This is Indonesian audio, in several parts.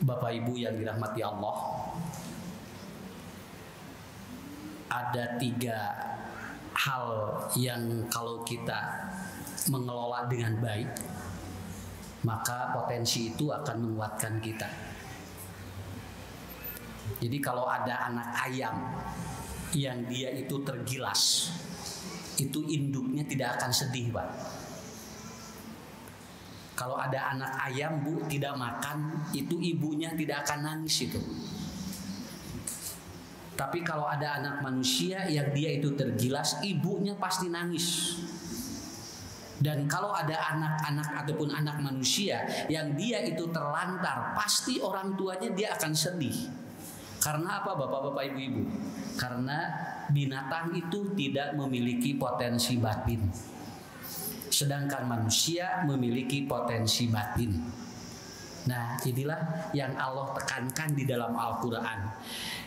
Bapak Ibu yang dirahmati Allah, ada 3 hal yang kalau kita mengelola dengan baik, maka potensi itu akan menguatkan kita. Jadi kalau ada anak ayam yang dia itu tergilas, itu induknya tidak akan sedih, Pak. Kalau ada anak ayam, Bu, tidak makan, itu ibunya tidak akan nangis itu. Tapi kalau ada anak manusia yang dia itu tergilas, ibunya pasti nangis. Dan kalau ada anak-anak ataupun anak manusia yang dia itu terlantar, pasti orang tuanya dia akan sedih. Karena apa, Bapak-bapak, Ibu-ibu? Karena binatang itu tidak memiliki potensi batin, sedangkan manusia memiliki potensi batin. Nah, inilah yang Allah tekankan di dalam Al-Quran.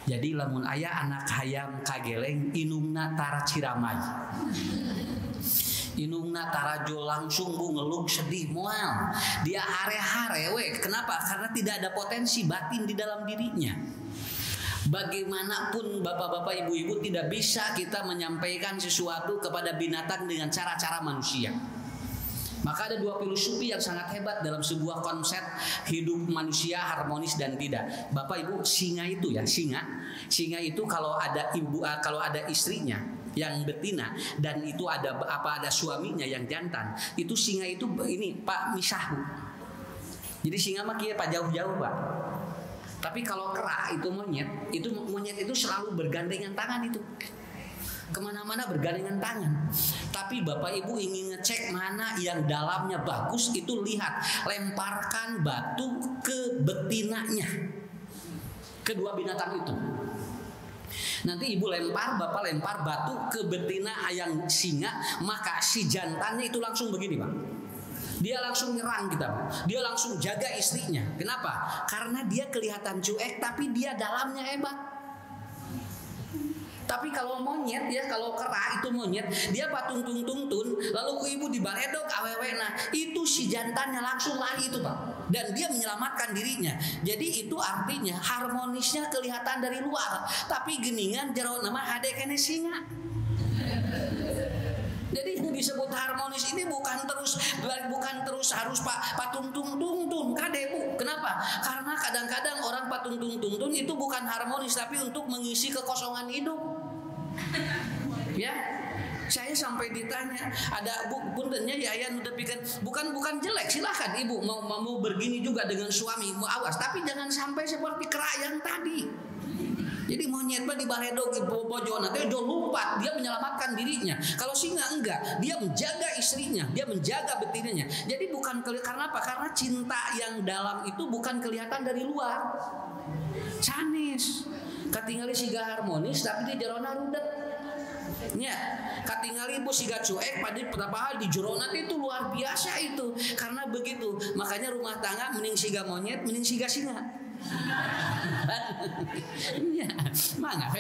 Jadi lamun aya anak hayam kageleng inungna tara ciramai, inungna tarajo langsung bu ngeluk sedih mual, dia hare-hare we. Kenapa? Karena tidak ada potensi batin di dalam dirinya. Bagaimanapun bapak-bapak, ibu-ibu, tidak bisa kita menyampaikan sesuatu kepada binatang dengan cara-cara manusia. Maka ada 2 filosofi yang sangat hebat dalam sebuah konsep hidup manusia harmonis dan tidak. Bapak Ibu, singa itu ya, singa itu kalau ada istrinya yang betina dan itu ada suaminya yang jantan, itu singa itu ini Pak misah, Bu. Jadi singa mah kieu Pak jauh-jauh, Pak. Tapi kalau kera itu monyet itu selalu bergandengan tangan itu. Kemana-mana bergandengan tangan. Tapi Bapak Ibu ingin ngecek mana yang dalamnya bagus, itu lihat, lemparkan batu ke betinanya, kedua binatang itu. Nanti Ibu lempar, Bapak lempar batu ke betina ayam singa, maka si jantannya itu langsung begini, Pak. Dia langsung nyerang kita, dia langsung jaga istrinya. Kenapa? Karena dia kelihatan cuek, tapi dia dalamnya hebat. Tapi kalau monyet ya, kalau kera itu monyet, dia patung tuntun, lalu ibu dibaredok awewe, nah itu si jantannya langsung lari itu, Pak. Dan dia menyelamatkan dirinya. Jadi itu artinya harmonisnya kelihatan dari luar, tapi geningan jero nama hade kene singa. Jadi yang disebut harmonis ini bukan terus harus patung tung kade, Bu. Kenapa? Karena kadang-kadang orang patung tung itu bukan harmonis, tapi untuk mengisi kekosongan hidup. Ya, saya sampai ditanya, ada Bu puntennya ya ayah udah pikir bukan jelek, silahkan Ibu mau begini juga dengan suami, mau awas, tapi jangan sampai seperti kera yang tadi. Jadi monyet mah di baledog bojona teh do lompat, dia menyelamatkan dirinya. Kalau singa enggak, dia menjaga istrinya, dia menjaga betinanya. Jadi bukan karena apa? Karena cinta yang dalam itu bukan kelihatan dari luar. Sanes. Katingali siga harmonis tapi di jerona rudet. Nya, katingali ibu siga cuek pada pertama di jerona itu luar biasa itu. Karena begitu, makanya rumah tangga mending siga monyet, mending siga singa. Ya, mana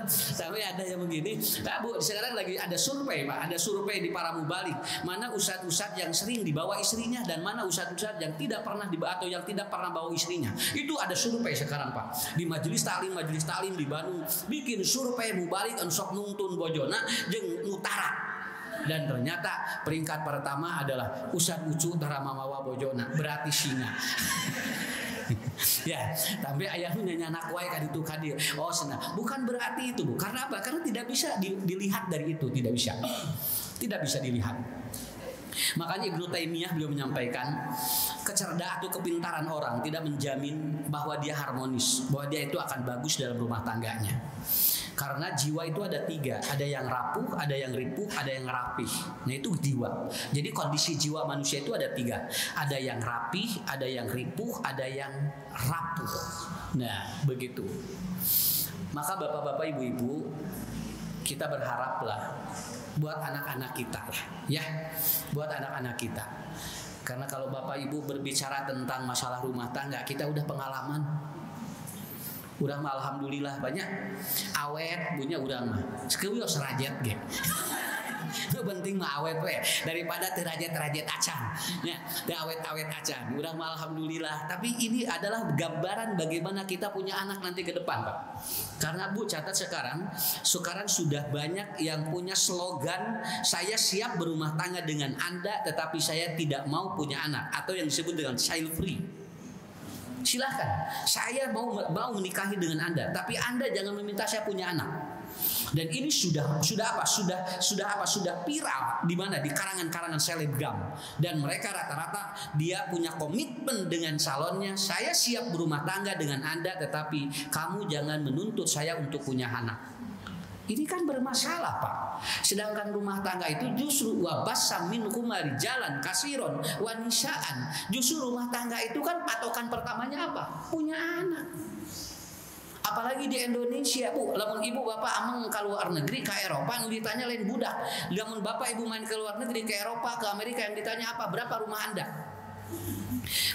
sampai ada yang begini. Nah, Bu, sekarang lagi ada survei, Pak. Ada survei di para mubalik. Mana ustadz-ustadz yang sering dibawa istrinya dan mana ustadz-ustadz yang tidak pernah dibawa atau yang tidak pernah bawa istrinya. Itu ada survei sekarang, Pak. Di majelis taklim di Bandung bikin survei mubalik ensok nuntun bojona jeung utara. Dan ternyata peringkat pertama adalah Ustadz Ucu tara mamawa bojona, berarti singa. Ya, tapi ayahnya anak wae kaditu kadir. Oh, senang. Bukan berarti itu, Bu. Karena apa? Karena tidak bisa dilihat dari itu, tidak bisa. Tidak bisa dilihat. Makanya Ibnu Taimiyah beliau menyampaikan, kecerdasan atau kepintaran orang tidak menjamin bahwa dia harmonis, bahwa dia itu akan bagus dalam rumah tangganya. Karena jiwa itu ada 3, ada yang rapuh, ada yang ripuh, ada yang rapih. Nah itu jiwa. Jadi kondisi jiwa manusia itu ada 3, ada yang rapih, ada yang ripuh, ada yang rapuh. Nah begitu. Maka bapak-bapak, ibu-ibu, kita berharaplah buat anak-anak kita lah, ya, buat anak-anak kita. Karena kalau bapak ibu berbicara tentang masalah rumah tangga, kita udah pengalaman. Udah mah alhamdulillah banyak awet punya urang mah. Sekeueus serajet ge. Nu penting mah awet we daripada terajet-terajet acan. Ya, teu awet-awet acan. Urang mah alhamdulillah. Tapi ini adalah gambaran bagaimana kita punya anak nanti ke depan, Pak. Karena Bu catat sekarang sudah banyak yang punya slogan saya siap berumah tangga dengan Anda tetapi saya tidak mau punya anak atau yang disebut dengan child free. Silahkan, saya mau menikahi dengan Anda, tapi Anda jangan meminta saya punya anak. Dan ini sudah viral di mana di karangan-karangan selebgram dan mereka rata-rata dia punya komitmen dengan calonnya. Saya siap berumah tangga dengan Anda, tetapi kamu jangan menuntut saya untuk punya anak. Ini kan bermasalah, Pak. Sedangkan rumah tangga itu justru wabassa minkum rijalan kasiron wa nisaan. Justru rumah tangga itu kan patokan pertamanya apa? Punya anak. Apalagi di Indonesia, Bu, lamun ibu bapak ameng ke luar negeri ke Eropa, nu ditanya lain budak. Lamun bapak ibu main ke luar negeri ke Eropa, ke Amerika, yang ditanya apa? Berapa rumah Anda?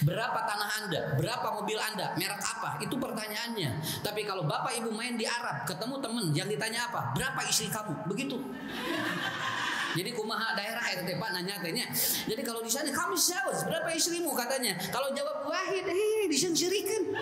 Berapa tanah Anda? Berapa mobil Anda? Merek apa? Itu pertanyaannya. Tapi kalau bapak ibu main di Arab, ketemu temen, yang ditanya apa? Berapa istri kamu? Begitu. Jadi kumaha daerah RT Pak nanya tanya. Jadi kalau di sana kamu jawab berapa istrimu katanya. Kalau jawab wahid, disengsirikan.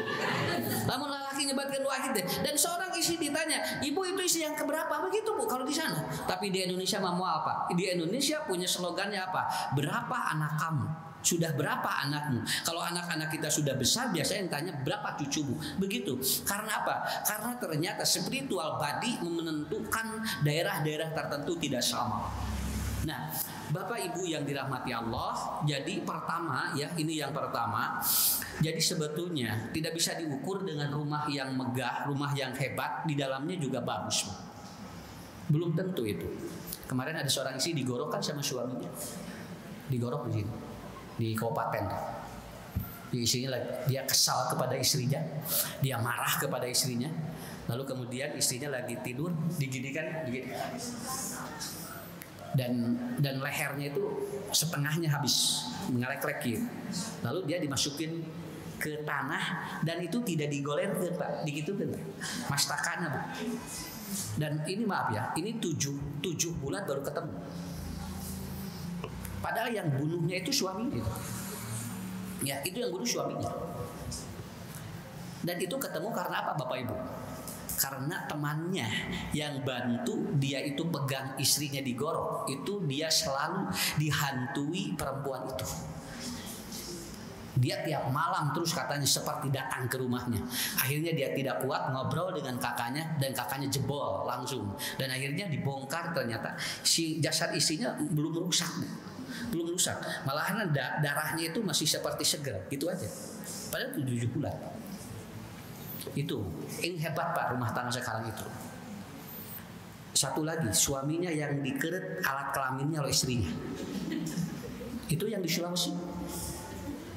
Lamun lelaki nyebatkan wahid deh. Dan seorang istri ditanya, ibu itu istri yang keberapa? Begitu Bu kalau di sana. Tapi di Indonesia mau apa? Di Indonesia punya slogannya apa? Berapa anak kamu? Sudah berapa anakmu? Kalau anak-anak kita sudah besar, biasanya yang tanya berapa cucumu? Begitu. Karena apa? Karena ternyata spiritual body menentukan daerah-daerah tertentu tidak sama. Nah, Bapak Ibu yang dirahmati Allah, jadi pertama ya, ini yang pertama. Jadi sebetulnya tidak bisa diukur dengan rumah yang megah, rumah yang hebat, di dalamnya juga bagus. Belum tentu itu. Kemarin ada seorang istri digorokkan sama suaminya. Digorok di sini. Di kabupaten, di istrinya dia kesal kepada istrinya, dia marah kepada istrinya, lalu kemudian istrinya lagi tidur diginikan, dan lehernya itu setengahnya habis mengelek-lek gitu. Lalu dia dimasukin ke tanah dan itu tidak digolengkan Pak, digitukan mastakannya Bu. Dan ini maaf ya, ini 7 bulan baru ketemu. Padahal yang bunuhnya itu suaminya. Ya, itu yang bunuh suaminya. Dan itu ketemu karena apa Bapak Ibu? Karena temannya yang bantu dia itu pegang istrinya digorok, itu dia selalu dihantui perempuan itu. Dia tiap malam terus katanya seperti datang ke rumahnya. Akhirnya dia tidak kuat ngobrol dengan kakaknya dan kakaknya jebol langsung. Dan akhirnya dibongkar, ternyata si jasad istrinya belum rusak. Belum rusak, malahan darahnya itu masih seperti segar, gitu aja. Padahal 7 bulan. Itu, ini hebat Pak rumah tangga sekarang itu. Satu lagi, suaminya yang dikeret alat kelaminnya oleh istrinya. Itu yang di Sulawesi.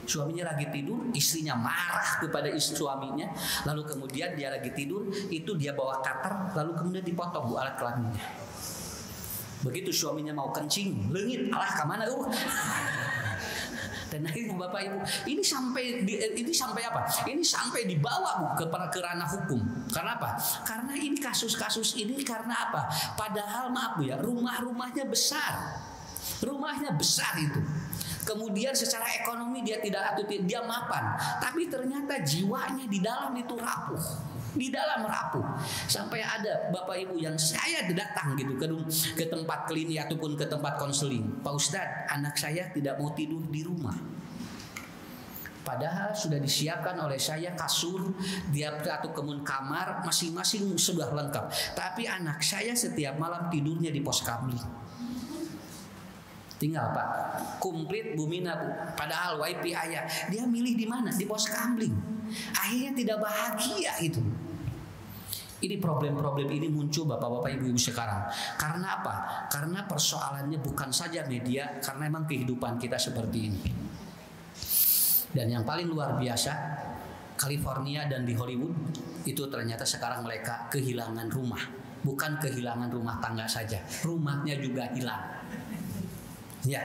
Suaminya lagi tidur, istrinya marah kepada istri suaminya, lalu kemudian dia lagi tidur, itu dia bawa cutter, lalu kemudian dipotong Bu alat kelaminnya. Begitu suaminya mau kencing, leungit, alah kemana Dan akhirnya Bapak Ibu, ini sampai apa? Ini sampai dibawa Bu ke ranah hukum. Karena apa? Karena ini kasus-kasus ini karena apa? Padahal maaf Bu ya, rumahnya besar. Rumahnya besar itu. Kemudian secara ekonomi dia dia mapan, tapi ternyata jiwanya di dalam itu rapuh. Di dalam rapuh. Sampai ada Bapak Ibu yang saya datang gitu ke tempat klinik ataupun ke tempat konseling. Pak Ustadz, anak saya tidak mau tidur di rumah. Padahal sudah disiapkan oleh saya kasur, dia satu kemun kamar, masing-masing sudah lengkap. Tapi anak saya setiap malam tidurnya di pos kamling. Tinggal Pak, komplit Bumina Bu. Padahal WiFi ayah, dia milih di mana? Di pos kamling. Akhirnya tidak bahagia itu. Ini problem-problem ini muncul Bapak-bapak Ibu-ibu sekarang. Karena apa? Karena persoalannya bukan saja media, karena memang kehidupan kita seperti ini. Dan yang paling luar biasa, California dan di Hollywood itu ternyata sekarang mereka kehilangan rumah. Bukan kehilangan rumah tangga saja, rumahnya juga hilang. Ya,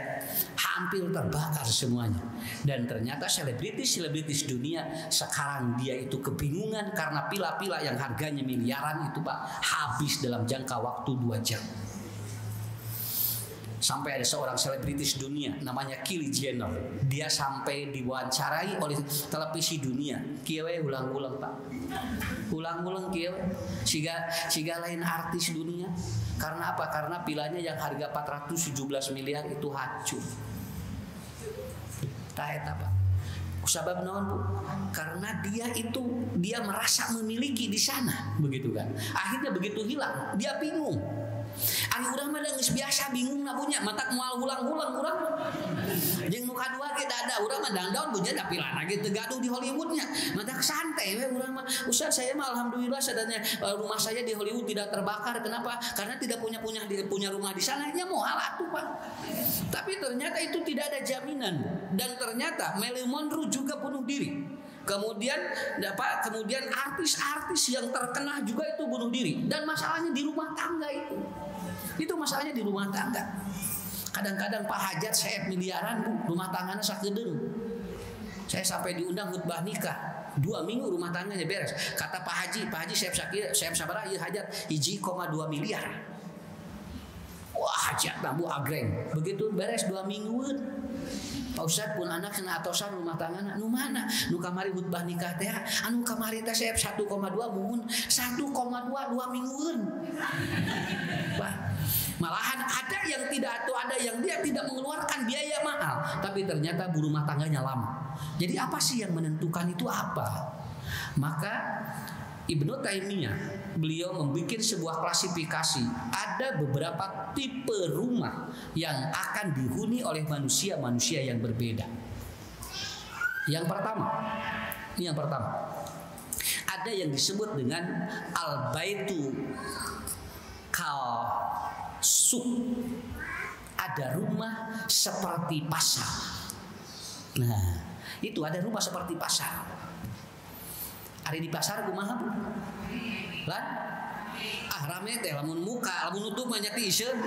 hampir terbakar semuanya. Dan ternyata selebritis dunia sekarang dia itu kebingungan karena pila-pila yang harganya miliaran itu Pak habis dalam jangka waktu 2 jam. Sampai ada seorang selebritis dunia namanya Kylie Jenner. Dia sampai diwawancarai oleh televisi dunia. Kieu we ulang-ulang Pak. Ulang-ulang kieu. Siga lain artis dunia. Karena apa? Karena pilanya yang harga 417 miliar itu hancur. Tah eta Pak. Sabab naon Bu? Karena dia merasa memiliki di sana, begitu kan. Akhirnya begitu hilang, dia bingung. Ari urang mah geus biasa bingung na punya matak moal ulang-ulang urang. Jeung nu kadua ge ada urang mah dangdaun punya da pilana ge teu gaduh di Hollywoodnya. Matak santai we urang mah. Ustaz saya mah alhamdulillah sadanya rumah saya di Hollywood tidak terbakar. Kenapa? Karena tidak punya rumah di sana. Nya moal atuh Pak. Tapi ternyata itu tidak ada jaminan dan ternyata Marilyn Monroe juga bunuh diri. Kemudian artis-artis yang terkenal juga itu bunuh diri dan masalahnya di rumah tangga itu. Itu masalahnya di rumah tangga. Kadang-kadang Pak Hajat saya miliaran Bu, rumah tangganya sakedeung. Saya sampai diundang khutbah nikah. 2 minggu rumah tangganya beres. Kata Pak Haji saya sabaraha ieu hajat 1,2 miliar. Wah hajat Bu agreng. Begitu beres 2 mingguan. Pak Ustad pun anak kena atosan rumah tanggana. Nu mana? Nu kamari khutbah nikah teh. Anu kamari teh saya 1,2 muhun 1,2 2 mingguan. Pak, malahan ada yang tidak atau ada yang dia tidak mengeluarkan biaya mahal, tapi ternyata rumah tangganya lama. Jadi apa sih yang menentukan itu apa? Maka Ibnu Taimiyah beliau membuat sebuah klasifikasi. Ada beberapa tipe rumah yang akan dihuni oleh manusia-manusia yang berbeda. Yang pertama, ada yang disebut dengan al-baitu kal-suq. Ada rumah seperti pasar. Nah, itu ada rumah seperti pasar. Hari di pasar kumaha Bu? Lan rame teh lamun muka, lamun nutup banyak iseun.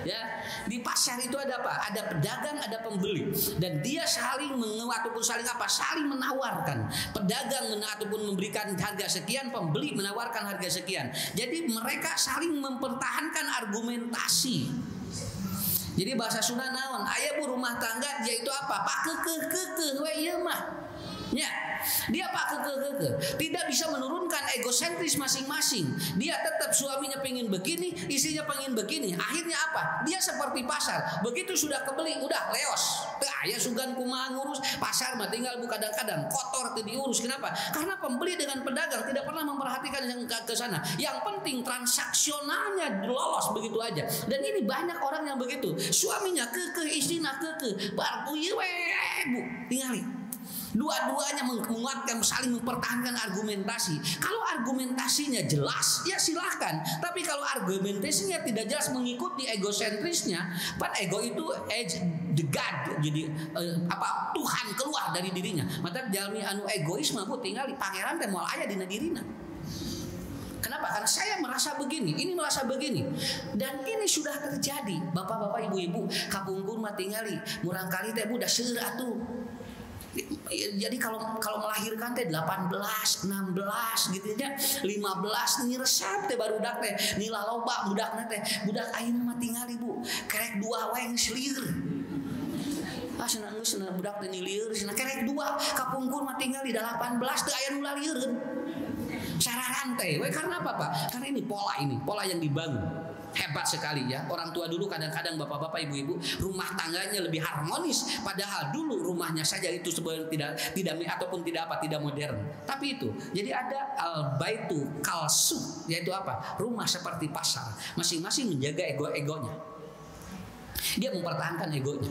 Ya, di pasar itu ada apa? Ada pedagang, ada pembeli dan dia saling ataupun saling menawarkan. Pedagang ataupun memberikan harga sekian, pembeli menawarkan harga sekian. Jadi mereka saling mempertahankan argumentasi. Jadi bahasa Sunda naon? Aya Bu rumah tangga yaitu apa? Pak keukeuh we ieu mah. Ya, dia pak kekeh tidak bisa menurunkan egosentris masing-masing. Dia tetap suaminya pengen begini, istrinya pengen begini. Akhirnya apa? Dia seperti pasar. Begitu sudah kebeli, udah leos. Teu aya sugan kumaha ngurus. Pasar mah tinggal Bu kadang-kadang kotor teu diurus. Kenapa? Karena pembeli dengan pedagang tidak pernah memperhatikan yang ke sana. Yang penting transaksionalnya lolos begitu aja. Dan ini banyak orang yang begitu. Suaminya kekeh, istrinya kekeh. Bar ieu we Bu, tingali. Dua-duanya menguatkan, saling mempertahankan argumentasi. Kalau argumentasinya jelas, ya silahkan. Tapi kalau argumentasinya tidak jelas mengikuti egosentrisnya, pan ego itu the God, jadi Tuhan keluar dari dirinya. Maka jalmi anu egoisme Bu tinggal di pangeran teh moal aya dina dirina. Kenapa? Karena saya merasa begini, ini merasa begini. Dan ini sudah terjadi. Bapak-bapak, ibu-ibu, kapungkur mah tingali murang kali teh Bu da seueur atuh. Jadi kalau melahirkan teh 18, 16 gitu ya, 15 nyiresap teh barudak teh nila loba budakna teh. Budak ayeuna mah tingali Bu, kerek 2 wae geus lieur. Cenah budak teh lieur, cenah kerek 2 kapungkur mah tingali 18 teu aya nu lieureun. Sararan teh we karena apa Pak? Karena ini pola yang dibangun. Hebat sekali ya. Orang tua dulu kadang-kadang bapak-bapak, ibu-ibu rumah tangganya lebih harmonis. Padahal dulu rumahnya saja itu sebenarnya tidak ataupun tidak modern. Tapi itu. Jadi ada al-baitu kal-suq, yaitu apa? Rumah seperti pasar. Masing-masing menjaga ego-egonya. Dia mempertahankan egonya.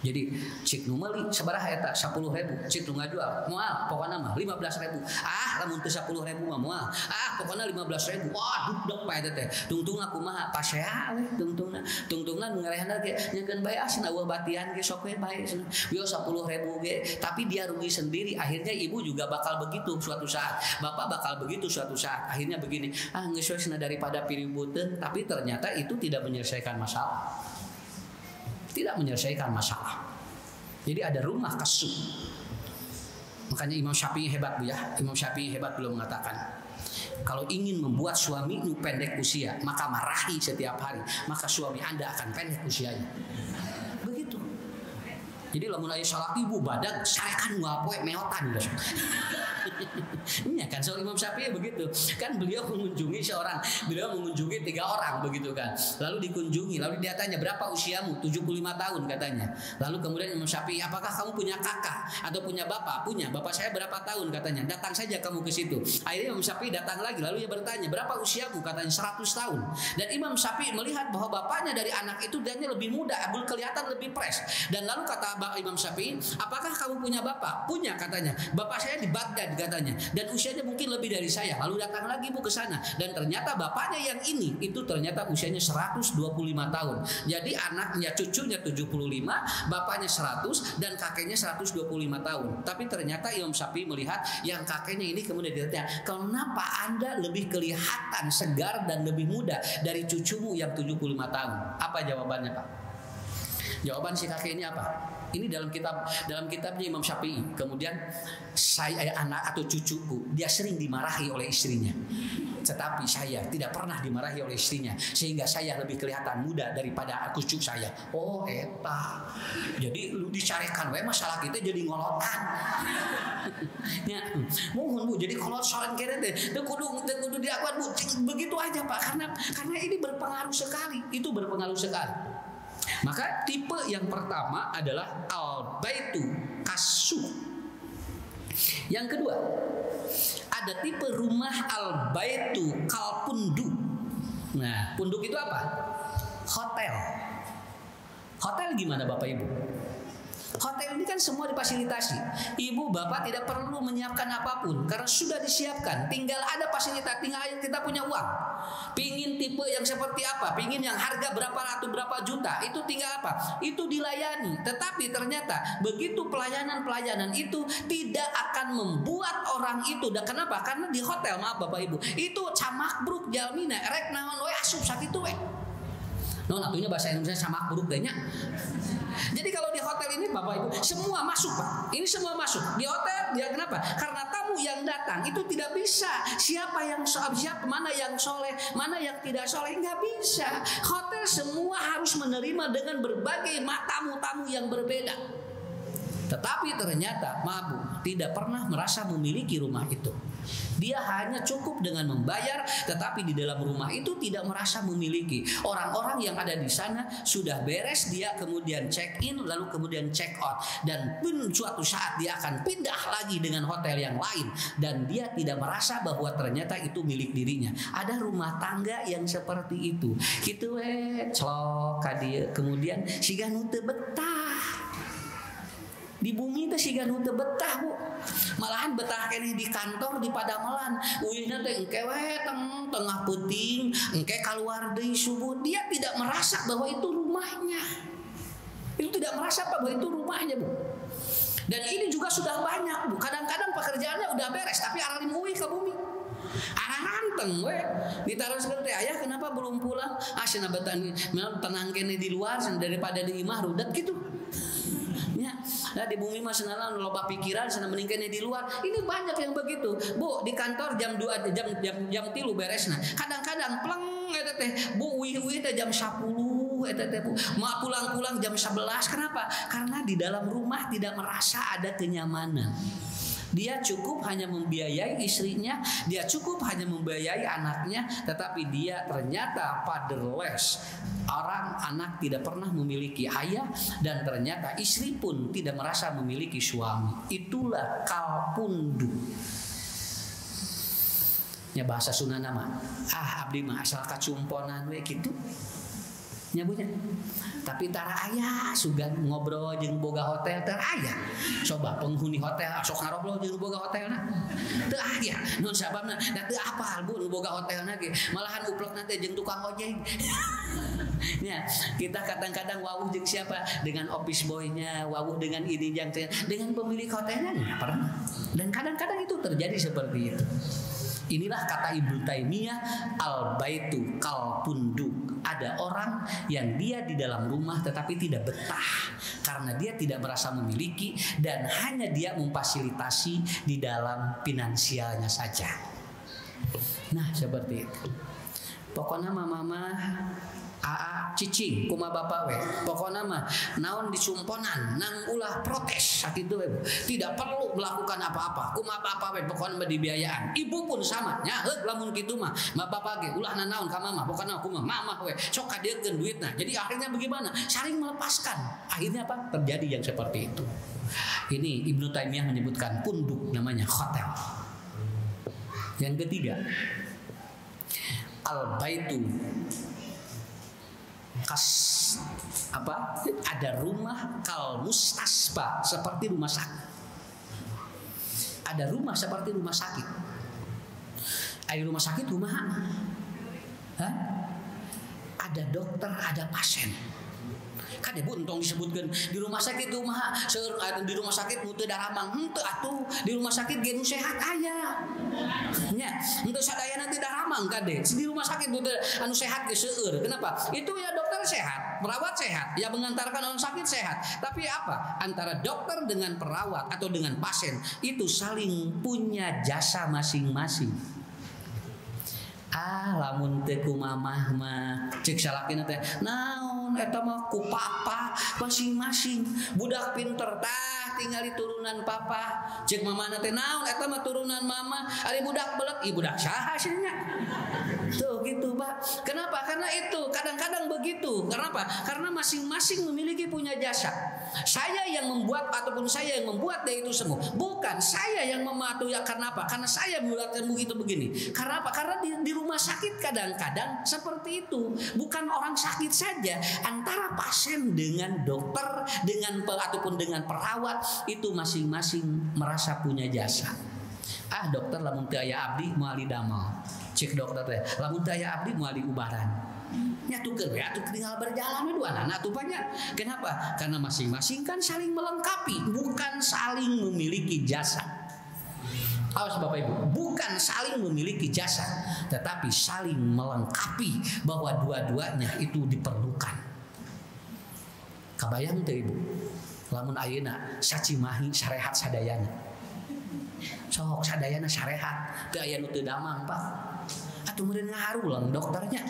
Jadi cik nu meuli sabaraha eta 10.000, cik nu ngajual moal pokona mah 15.000. Lamun teu 10.000 mah moal. Pokona 15.000. Wah, dugdeg pae teh. Tungtungna kumaha? Pasea we tungtungna. Tungtungna ngarehanna ge nyekeun bae asna eueuh batian ge sok we bae. Yo 10.000 ge, tapi dia rugi sendiri. Akhirnya ibu juga bakal begitu suatu saat. Bapak bakal begitu suatu saat. Akhirnya begini, geus we daripada piributeun, tapi ternyata itu tidak menyelesaikan masalah. Tidak menyelesaikan masalah. Jadi ada rumah kasut. Makanya Imam Syafi'i hebat Bu ya. Imam Syafi'i hebat belum mengatakan Kalau ingin membuat suamimu pendek usia, maka marahi setiap hari, maka suami Anda akan pendek usianya. Begitu. Jadi lamun aya salah ibu badan sarekan ngapoe meotan. Iya kan, soal Imam Syafi'i begitu kan, beliau mengunjungi 3 orang begitu kan, lalu dikunjungi, lalu dia tanya berapa usiamu, 75 tahun katanya. Lalu kemudian Imam Syafi'i, apakah kamu punya kakak atau punya bapak? Punya, bapak saya berapa tahun katanya, datang saja kamu ke situ. Akhirnya Imam Syafi'i datang lagi, lalu dia bertanya berapa usiamu, katanya 100 tahun. Dan Imam Syafi'i melihat bahwa bapaknya dari anak itu dia lebih muda, kelihatan lebih fresh. Dan lalu kata Imam Syafi'i, apakah kamu punya bapak? Punya katanya, bapak saya di Baghdad katanya, dan usianya mungkin lebih dari saya. Lalu datang lagi bu ke sana, dan ternyata bapaknya yang ini itu ternyata usianya 125 tahun. Jadi anaknya, cucunya 75, bapaknya 100, dan kakeknya 125 tahun. Tapi ternyata Imam Syafi'i melihat yang kakeknya ini, kemudian ditanya, kenapa Anda lebih kelihatan segar dan lebih muda dari cucumu yang 75 tahun? Apa jawabannya Pak? Jawaban si kakek ini apa? Ini dalam kitabnya Imam Syafi'i. Kemudian saya anak atau cucuku, dia sering dimarahi oleh istrinya, tetapi saya tidak pernah dimarahi oleh istrinya, sehingga saya lebih kelihatan muda daripada cucu saya. Oh eta. Jadi lu dicarekan we masalah kita jadi ngolotan. Ya, mohon Bu, jadi kalau soal kene teh kudu diakuan Bu. Begitu aja Pak, karena ini berpengaruh sekali. Itu berpengaruh sekali. Maka tipe yang pertama adalah al-baitu kasuh. Yang kedua, ada tipe rumah al-baitu kalpundu. Nah, punduk itu apa? Hotel. Hotel gimana Bapak Ibu? Hotel ini kan semua difasilitasi. Ibu bapak tidak perlu menyiapkan apapun karena sudah disiapkan. Tinggal ada fasilitas, tinggal kita punya uang. Pingin tipe yang seperti apa? Pingin yang harga berapa ratus berapa juta? Itu tinggal apa? Itu dilayani. Tetapi ternyata begitu pelayanan itu tidak akan membuat orang itu. Dan kenapa? Karena di hotel, maaf Bapak Ibu, itu camakbruk jalmina rek naon we asup sakitu we. Non atunya bahasa Indonesia camakbruk deh nya. Jadi kalau di hotel ini Bapak Ibu semua masuk Pak. Ini semua masuk. Di hotel dia kenapa? Karena tamu yang datang itu tidak bisa siapa mana yang soleh, mana yang tidak soleh, nggak bisa. Hotel semua harus menerima dengan berbagai tamu-tamu yang berbeda. Tetapi ternyata maaf Bu, tidak pernah merasa memiliki rumah itu. Dia hanya cukup dengan membayar, tetapi di dalam rumah itu tidak merasa memiliki. Orang-orang yang ada di sana sudah beres, dia kemudian check in, lalu kemudian check out. Dan pun suatu saat dia akan pindah lagi dengan hotel yang lain. Dan dia tidak merasa bahwa ternyata itu milik dirinya. Ada rumah tangga yang seperti itu. Gitu celok kadia. Kemudian siga nu teu betah. Di bumi teh siga nu teu betah Bu. Malahan betah kene di kantor di Padamelan. Uihna teh engke we tengah peuting, engke keluar deui subuh. Dia tidak merasa bahwa itu rumahnya. Itu tidak merasa bahwa itu rumahnya Bu. Dan ini juga sudah banyak Bu. Kadang-kadang pekerjaannya udah beres tapi aralim uih ke bumi. Arah ranteng we ditaruh seperti ayah kenapa belum pulang? Cenah betah tenang kene di luar daripada di imah rudet gitu. Ya, nah di bumi mah senana loba pikiran senang meningkatnya di luar. Ini banyak yang begitu. Bu, di kantor jam 2 jam 3 beresna. Kadang-kadang pleng eta teh Bu uih teh jam 10 eta teh Bu. Mau pulang-pulang jam 11. Kenapa? Karena di dalam rumah tidak merasa ada kenyamanan. Dia cukup hanya membiayai istrinya, dia cukup hanya membiayai anaknya, tetapi dia ternyata fatherless. Orang anak tidak pernah memiliki ayah, dan ternyata istri pun tidak merasa memiliki suami. Itulah kalpundu. Ya bahasa Sunda nama. Abdi mah asal kacumponan we gitu. Nyabunya. Tapi tara aya sugan ngobrol jeung boga hotel teu aya. Coba penghuni hotel sok ngarobrol jeung boga hotelna. Teu aya. Nun sababna da teu apal Bu boga hotelna ge. Malahan upleukna teh jeung tukang ojek. Ya, kita kadang-kadang wawuh jeung siapa? Dengan office boy-nya, wawuh dengan ini yang dengan pemilik hotelnya enggak pernah. Dan kadang-kadang itu terjadi seperti itu. Inilah kata Ibnu Taimiyah, al-baitu kalpunduk. Ada orang yang dia di dalam rumah tetapi tidak betah karena dia tidak merasa memiliki dan hanya dia memfasilitasi di dalam finansialnya saja. Nah seperti itu. Pokoknya mama aa cicing kuma bapak we. Pokoknya mah naon disumponan nang ulah protes sakit we. Tidak perlu melakukan apa-apa. Kuma bapak we pokoknya mah dibiayaan. Ibu pun sama nya heug lamun kitu mah. Bapak ge ulah naon ka mama pokoknya kumaha mama we. Sok kadiekeun duitna. Jadi akhirnya bagaimana? Saling melepaskan. Akhirnya apa? Terjadi yang seperti itu. Ini Ibnu Taimiyah menyebutkan punduk namanya hotel. Yang ketiga, al-baitu kas apa? Ada rumah kal mustasba seperti rumah sakit. Ada rumah seperti rumah sakit. Ayo rumah sakit rumah. Hah? Ada dokter, ada pasien. Kan ibu entong disebutkan di rumah sakit rumah di rumah sakit mutu daramang henteu atuh di rumah sakit ge nu sehat aya nya henteu sadayana teu daramang kade di rumah sakit mutu anu sehat ge seueur. Kenapa? Itu ya dokter sehat, perawat sehat, ya mengantarkan orang sakit sehat. Tapi apa? Antara dokter dengan perawat atau dengan pasien itu saling punya jasa masing-masing. Lamun teu ku mamah mah ceuk salakina teh naon eta mah ku papa masing-masing budak pinter tah tinggali turunan papa ceuk mamana teh naon eta mah turunan mama ari budak belet ieu budak saha cenah tuh gitu Pak. Kenapa? Karena itu kadang-kadang begitu. Kenapa? Karena masing-masing memiliki punya jasa. Saya yang membuat ataupun saya yang membuat dia itu sembuh. Bukan saya yang mematuhi. Karena apa? Karena saya membuat sembuh itu begini. Karena apa? Karena di rumah sakit kadang-kadang seperti itu. Bukan orang sakit saja. Antara pasien dengan dokter ataupun dengan perawat itu masing-masing merasa punya jasa. Dokter lamun teu aya abdi moal damel. Cek dokter teh, lamun teu aya abdi moal diubaran. Nyatukeun we atuh tinggal berjalan we duanana atuh banyak. Kenapa? Karena masing-masing kan saling melengkapi, bukan saling memiliki jasa. Awas Bapak Ibu, bukan saling memiliki jasa, tetapi saling melengkapi bahwa dua-duanya itu diperlukan. Kabayang teu Ibu? Lamun ayeuna sacimahi sarehat sadayana. Sok sadayana sarehat, teu aya nu teu damang Pak. Atuh meureun ngaharulang dokternya.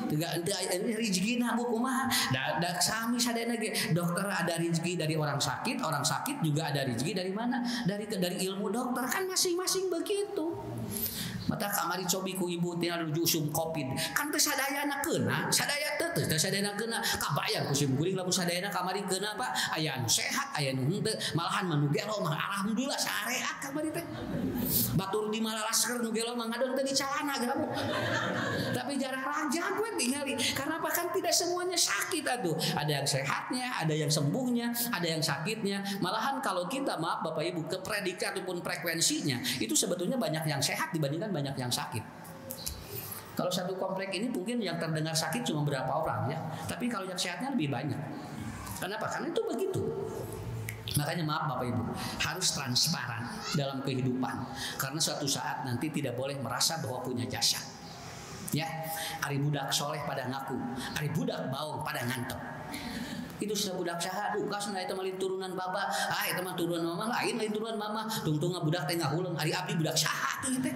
Teu aya rezekina Bu kumaha? Da sami sadayana ge dokter ada rezeki dari orang sakit juga ada rezeki dari mana? Dari ilmu dokter kan masing-masing begitu. Mata kamari cobi ku ibu tina nuju usum covid kan teu sadayana keuna sadaya teu sadayana keuna kabayang ku sim kuring lamun sadayana kamari keuna Pak aya anu sehat aya nu henteu malahan manu gelo mah alhamdulillah sarehat kamari teh batur di malalaskeun nu gelo mah ngadon teh di calana gabu tapi jarang raja gue tinggali karena apa kan tidak semuanya sakit atuh ada yang sehatnya ada yang sembuhnya ada yang sakitnya malahan kalau kita maaf Bapak Ibu ke predikat ataupun frekuensinya itu sebetulnya banyak yang sehat dibandingkan banyak yang sakit. Kalau satu komplek ini mungkin yang terdengar sakit cuma berapa orang ya, tapi kalau yang sehatnya lebih banyak. Kenapa? Karena itu begitu. Makanya maaf Bapak Ibu, harus transparan dalam kehidupan. Karena suatu saat nanti tidak boleh merasa bahwa punya jasa. Ya, ari budak soleh pada ngaku, ari budak baung pada ngantep. Itu sudah budak saha dukasna eta mah turunan baba eta mah turunan mama lain turunan mama tungtung budak teh ngahuleung ari abdi budak saha teh teh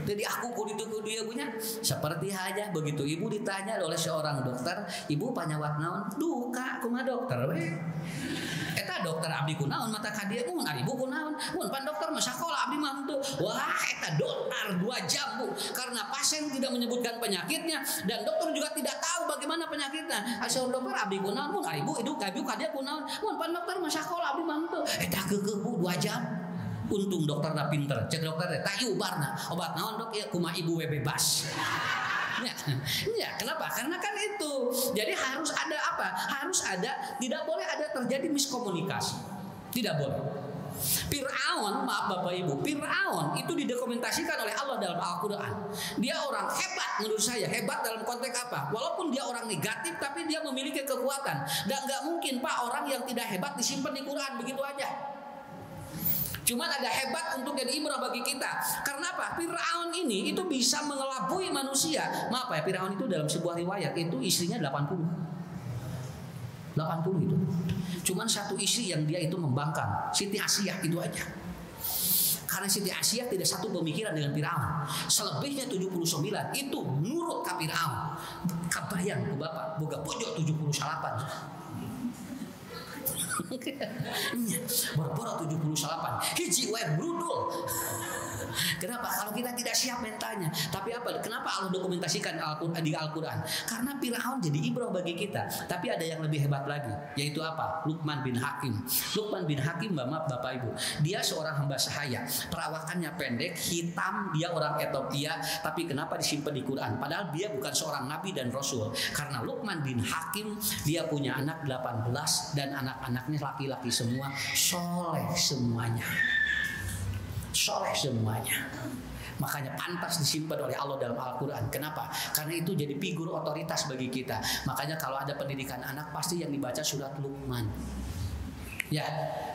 jadi aku kudu dia punya seperti aja begitu ibu ditanya oleh seorang dokter ibu panyawat naon duka kumaha dokter we eta dokter abdi kunaon mata ka dieu mun ari ibu kunaon mun pan dokter mah sakola abdi mah henteu wah eta dokter 2 jam Bu karena pasien tidak menyebutkan penyakitnya dan dokter juga tidak tahu bagaimana penyakitnya asal dokter abdi kunaon mun ari ibu itu kabiu kadia kunaon mun pan dokter mah sakola abdi mah henteu eta keukeuh Bu 2 jam untung dokterna pinter cek dokter teh tayu ubarna obat naon dok ya kumaha ibu we bebas ya, kenapa? Karena kan itu. Jadi harus ada apa? Harus ada, tidak boleh ada terjadi miskomunikasi. Tidak boleh. Fir'aun, maaf Bapak Ibu, Fir'aun itu didokumentasikan oleh Allah dalam Al-Quran. Dia orang hebat menurut saya, hebat dalam konteks apa? Walaupun dia orang negatif, tapi dia memiliki kekuatan. Dan gak mungkin Pak orang yang tidak hebat disimpan di Quran begitu aja. Cuma ada hebat untuk jadi ibrah bagi kita. Karena apa? Fir'aun ini itu bisa mengelabui manusia. Maaf ya, Fir'aun itu dalam sebuah riwayat itu istrinya 80 itu. Cuman satu istri yang dia itu membangkang, Siti Asyah itu aja. Karena Siti Asyah tidak satu pemikiran dengan Firaun. Selebihnya 79 itu nurut ka Firaun. Kabayang ku Bapak boga bojo 78. Boro-boro 78 hiji wae brudul. Kenapa? Kalau kita tidak siap mentalnya. Tapi apa? Kenapa Allah dokumentasikan di Al-Quran? Karena Firaun jadi ibrah bagi kita. Tapi ada yang lebih hebat lagi, yaitu apa? Luqman bin Hakim. Luqman bin Hakim, maaf Bapak Ibu, dia seorang hamba sahaya. Perawakannya pendek, hitam, dia orang Ethiopia. Tapi kenapa disimpan di Quran? Padahal dia bukan seorang nabi dan rasul. Karena Luqman bin Hakim, dia punya anak 18 dan anak-anaknya laki-laki semua, soleh semuanya. Soleh semuanya. Makanya pantas disimpan oleh Allah dalam Al-Quran. Kenapa? Karena itu jadi figur otoritas bagi kita. Makanya kalau ada pendidikan anak pasti yang dibaca surat Luqman. Ya,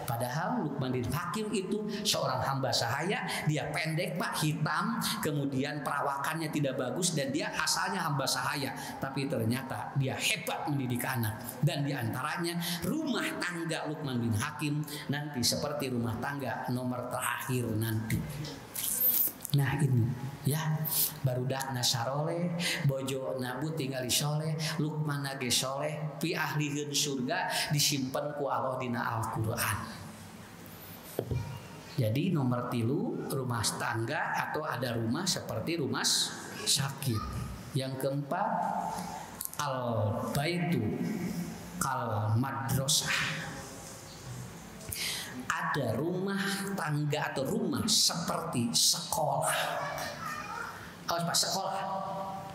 padahal Luqman bin Hakim itu seorang hamba sahaya. Dia pendek Pak, hitam, kemudian perawakannya tidak bagus dan dia asalnya hamba sahaya. Tapi ternyata dia hebat mendidik anak. Dan diantaranya rumah tangga Luqman bin Hakim nanti seperti rumah tangga nomor terakhir nanti. Nah ini ya, barudak nasarole, bojo nabu tinggal soleh, Luqman nage soleh, pi ahlihun surga disimpan ku Allah dina Al-Quran. Jadi nomor 3 rumah tangga atau ada rumah seperti rumah sakit. Yang keempat al-baitu kal madrasah. Ada rumah tangga atau rumah seperti sekolah. Awas Pak, sekolah.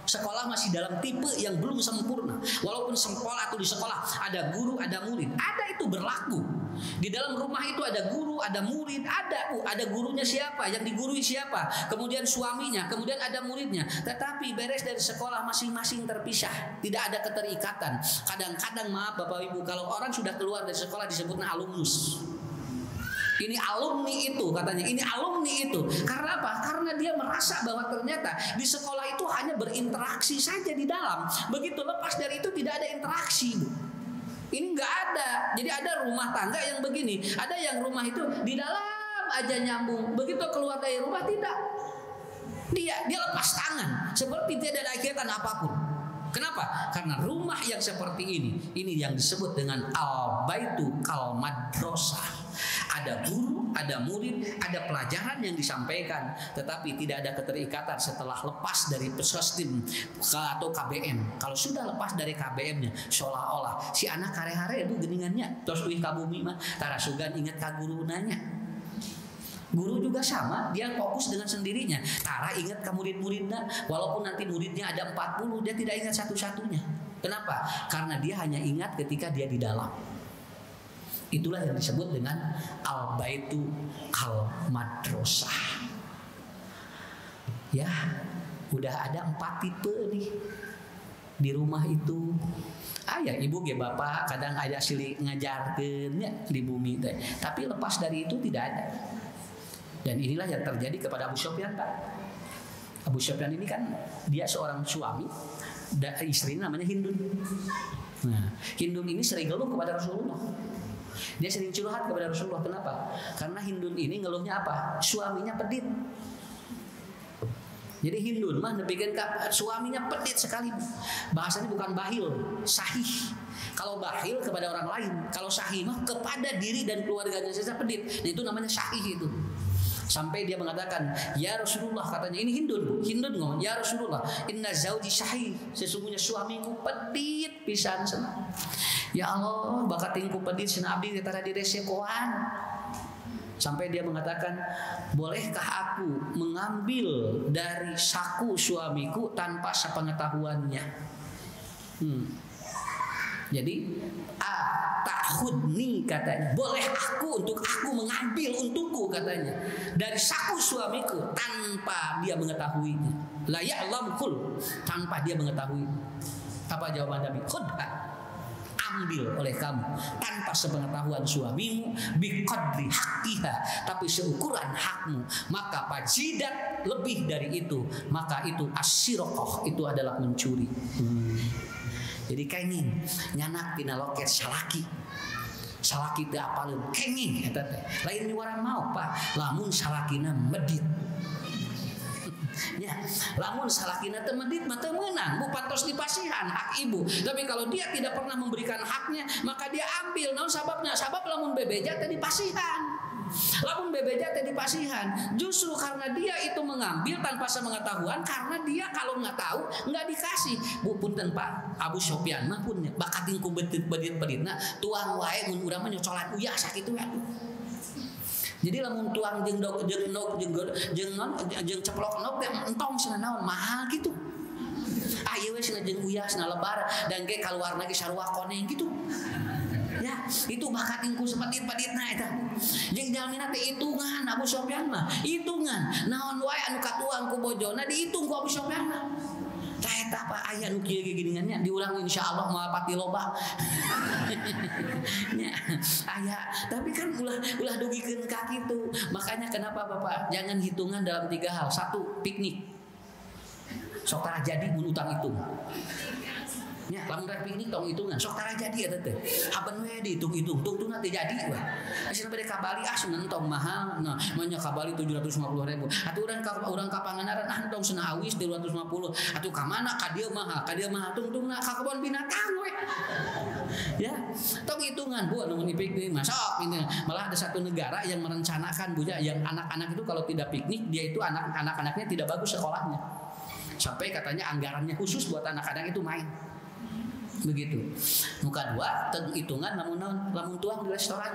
Sekolah masih dalam tipe yang belum sempurna. Walaupun sekolah atau di sekolah ada guru, ada murid, ada itu berlaku. Di dalam rumah itu ada guru, ada murid, ada gurunya siapa, yang digurui siapa, kemudian suaminya, kemudian ada muridnya. Tetapi beres dari sekolah masing-masing terpisah, tidak ada keterikatan. Kadang-kadang maaf Bapak Ibu, kalau orang sudah keluar dari sekolah disebutnya alumnus. Ini alumni itu katanya, ini alumni itu. Karena apa? Karena dia merasa bahwa ternyata di sekolah itu hanya berinteraksi saja di dalam. Begitu lepas dari itu tidak ada interaksi. Ini nggak ada. Jadi ada rumah tangga yang begini, ada yang rumah itu di dalam aja nyambung. Begitu keluar dari rumah tidak. Dia lepas tangan, seperti tidak ada kegiatan apapun. Kenapa? Karena rumah yang seperti ini yang disebut dengan al-baitu kal madrasah. Ada guru, ada murid, ada pelajaran yang disampaikan, tetapi tidak ada keterikatan setelah lepas dari pesostim atau KBM. Kalau sudah lepas dari KBM-nya, seolah-olah si anak hare-hare itu geningannya terus uih ka bumi mah tara sugan inget ka guru nanya. Guru juga sama, dia fokus dengan sendirinya. Tara ingat ke murid-muridnya, walaupun nanti muridnya ada 40, dia tidak ingat satu-satunya. Kenapa? Karena dia hanya ingat ketika dia di dalam. Itulah yang disebut dengan al-baitu al-madrasah. Ya, udah ada 4 tipe nih di rumah itu. Ya ibu ge bapak kadang ada silih ngajarkeun di bumi teh. Tapi lepas dari itu tidak ada. Dan inilah yang terjadi kepada Abu Sufyan Pak. Abu Sufyan ini kan dia seorang suami, istrinya namanya Hindun. Nah, Hindun ini sering ngeluh kepada Rasulullah. Dia sering curhat kepada Rasulullah. Kenapa? Karena Hindun ini ngeluhnya apa? Suaminya pedit. Jadi Hindun mah nebikan suaminya pedit sekali. Bahasanya bukan bahil, sahih. Kalau bahil kepada orang lain, kalau sahih mah kepada diri dan keluarganya saja pedit. Nah, itu namanya sahih itu. Sampai dia mengatakan, ya Rasulullah, katanya ini Hindun ngomong, ya Rasulullah, inna zauji sahih, sesungguhnya suamiku pedit pisan sana. Ya Allah, bakat tingku pedit sana abdi ditara diresekoan. Sampai dia mengatakan, bolehkah aku mengambil dari saku suamiku tanpa sepengetahuannya? Jadi ta'khudni katanya, boleh untuk aku mengambil untukku katanya dari saku suamiku tanpa dia mengetahuinya. La ya'lamul, tanpa dia mengetahui. Apa jawaban Nabi? Khudha, ambil oleh kamu tanpa sepengetahuan suamimu, biqadri haqqiha, tapi seukuran hakmu. Maka fajidat, lebih dari itu, maka itu asyiraqah, itu adalah mencuri. Jadi kainin nyanak tina loket salaki. salaki teu apaleun kenging eta teh lain orang mau Pak lamun salakina medit ya, lamun salakina teu medit mah teu meunang, bu pantos dipasihan hak ibu. Tapi kalau dia tidak pernah memberikan haknya, maka dia ambil. Naon sababnya? Sabab lamun bebeja teh dipasihan. Lamun bebeja teh dipasihan. Justru karena dia itu mengambil tanpa sepengetahuan, karena dia kalau nggak tahu nggak dikasih. Bu punten Pak, Abu Sofyan mah pun bakating ku bedit-beditna tuang wae mun urang mah nyocolan uyah sakitu ya. Jadi lamun tuang jeung dog jeung ceplok nog teh entong cenah naon mahal gitu. Ah ieu we cenah jeung uyah cenah lebar dan ge kaluarna ge sarua koneng gitu. Ya, itu bakat ingku sepadit-paditna eta. Jeung jalmina teh hitungan Abu Sofyan mah, hitungan. Naon wae anu katuang ku bojona dihitung ku Abu Sofyan mah. Tah eta Pak aya nu kieu geuningannya diulang insyaallah moal pati loba. Ya, aya, tapi kan ulah dugikeun ka kitu. Makanya kenapa Bapak jangan hitungan dalam 3 hal. 1, piknik. Sok tara jadi mun utang hitung. Ya, lamun rek piknik tong hitungan, sok tara jadi eta teh. Haben we dihitung-hitung, tungtungna teh jadi we. Asina bade ka Bali sunan tong mahal. Nah, manya ka Bali 750.000. Atuh urang ka Pangandaran tong cenah awis 250. Atuh ka mana ka dieu mahal, tungtungna ka kebon binatang we. Ya, tong hitungan bu anu piknik masuk ini. Malah ada satu negara yang merencanakan Bu yang anak-anak itu kalau tidak piknik dia itu anak-anaknya tidak bagus sekolahnya. Sampai katanya anggarannya khusus buat anak-anak itu main. Begitu. Muka 2 hitungan lamun tuang di restoran.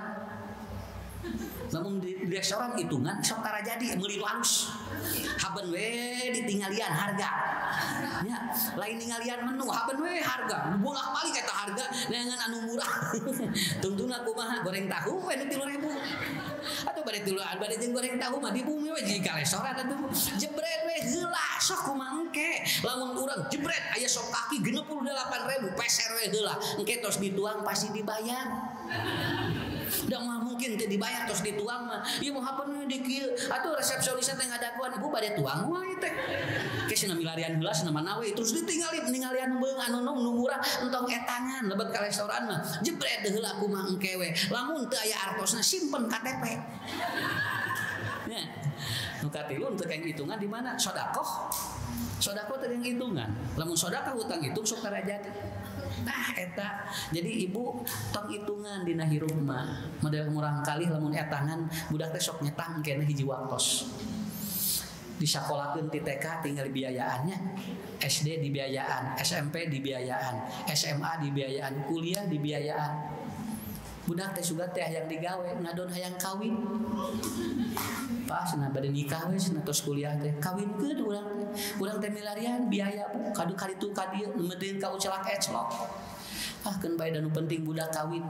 Namun di restoran hitungan sok tara jadi meuli halus. Haben we ditinggalian harga. Ya, lain ninggalian menu haben we harga. Bolak-balik eta harga dengan anu murah. Tungtungna kumaha goreng tahu we 3.000. Atuh bade jeung goreng tahu mah di bumi we jika restoran atuh. Jebret we heula sok kumaha engke. Lamun urang jebret aya sok kaki 68.000 peser we heula. Engke tos dituang pasti dibayar. Udah mah mungkin teh dibayar terus dituang mah. Ieu mah hapeun di kieu. Atuh resepsionisna teh ngadaguan ibu bade tuang wae teh. Ke cenah milarian heula cenah mana we terus ninggalian beung anu murah entong etangan lebet ka restoran mah. Jebret heula kumaha engke we. Lamun teu aya artosna simpen KTP. Ya. Nu katilu teu kaeng hitungan di mana? Sedekah. Sedekah teh kaeng hitungan. Lamun sedekah utang hitung sok tara jadi. Nah eta jadi ibu tong hitungan dina hirup mah model murang kali lamun etangan budak teh sok nyetang kena hiji waktos disakolakeun ti TK tinggal biayaannya SD dibiayaan SMP dibiayaan SMA dibiayaan kuliah dibiayaan budak teh sugat teh hayang digawe ngadon hayang kawin pas cenah bade nikah we cenah tos kuliah teh kawinkeun urang teh milarian biaya kadu kaditu ka dieu neumeutkeun ka ucelak eclok keun bae nu penting budak kawin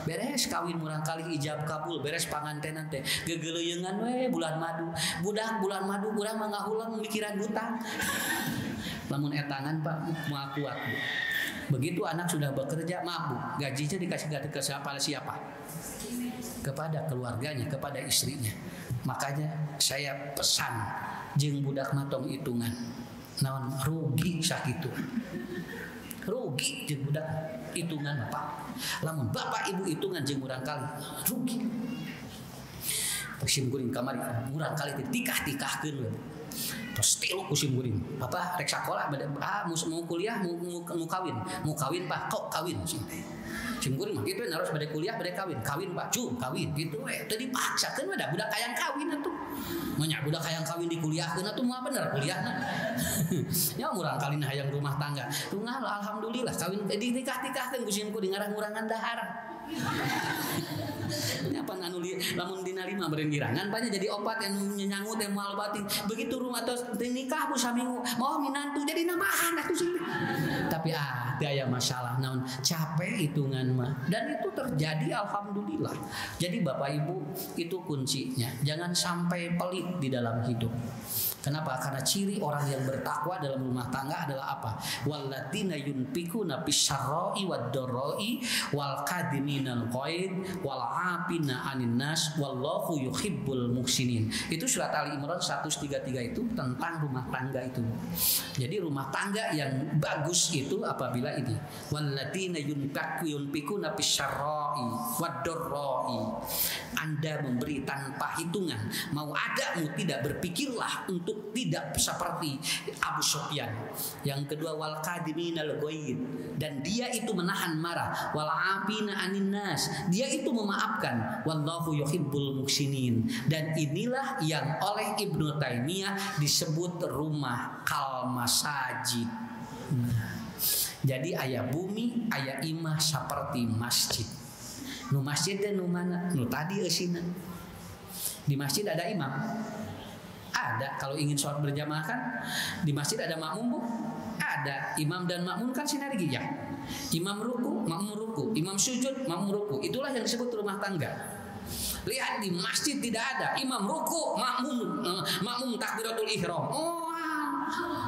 beres kawin murang kali ijab kabul beres pangantenan teh gegeleuyeungan we bulan madu budak bulan madu urang mah ngahulang mikiran hutang lamun etangan Pak moal kuat Bu. Begitu anak sudah bekerja mabuk, gajinya dikasih ke siapa? Kepada keluarganya, kepada istrinya. Makanya saya pesan jeung budak matong hitungan. Naon rugi sakitu. Rugi jeung budak hitungan Pak. Lamun bapak ibu hitungan jeung urang kali rugi. Sim guring kamari urang kali tikah-tikahkeun we. Terus tilu kusim guring. Bapak rek sakola mau kuliah mau kawin Pak kok kawin sim guring mah kitu naros bade kuliah bade kawin Pak cum kawin gitu we teu dipaksakeun we da budak hayang kawin atuh nya budak hayang kawin dikuliahkeun atuh moal bener kuliahna nya urang kalina hayang rumah tangga tunggal alhamdulillah kawin dinikah-nikahkeun kusim guring ngarang-ngurangan dahar apa anu lamun dina 5 beureun girangan banyak jadi opat yang nyangut yang moal bating begitu rumah tos nikah bu saminggu mau minantu jadi namahan atuh sih tapi teu aya masalah naon capek hitungan mah dan itu terjadi alhamdulillah jadi Bapak Ibu itu kuncinya jangan sampai pelit di dalam hidup Kenapa? Karena ciri orang yang bertakwa dalam rumah tangga adalah apa? Walladzina yunfikuna bisyarra'i wad-dharra'i wal kadhiminal ghaidh wal 'afina 'anil nas wallahu yuhibbul muhsinin. Itu surat Ali Imran 133 itu tentang rumah tangga itu. Jadi rumah tangga yang bagus itu apabila ini walladzina yunfikuna bisyarra'i wad-dharra'i. Anda memberi tanpa hitungan, mau ada mau tidak, berpikirlah untuk tidak seperti Abu Sufyan. Yang kedua wal kadhiminal ghaidh, dan dia itu menahan marah, wal 'afina 'anil nas, dia itu memaafkan, wallahu yuhibbul muhsinin. Dan inilah yang oleh Ibnu Taimiyah disebut rumah kal masajid. Jadi aya bumi, aya imah seperti masjid. Nu masjid dan nu mana? Nu tadi eusina. Di masjid ada imam. Ada, kalau ingin sholat berjamaah kan di masjid ada makmum, Bu. Ada imam dan makmum kan sinergi ya. Imam ruku, makmum ruku, imam sujud, makmum ruku. Itulah yang disebut rumah tangga. Lihat di masjid tidak ada imam ruku, makmum takbiratul ihram. Oh,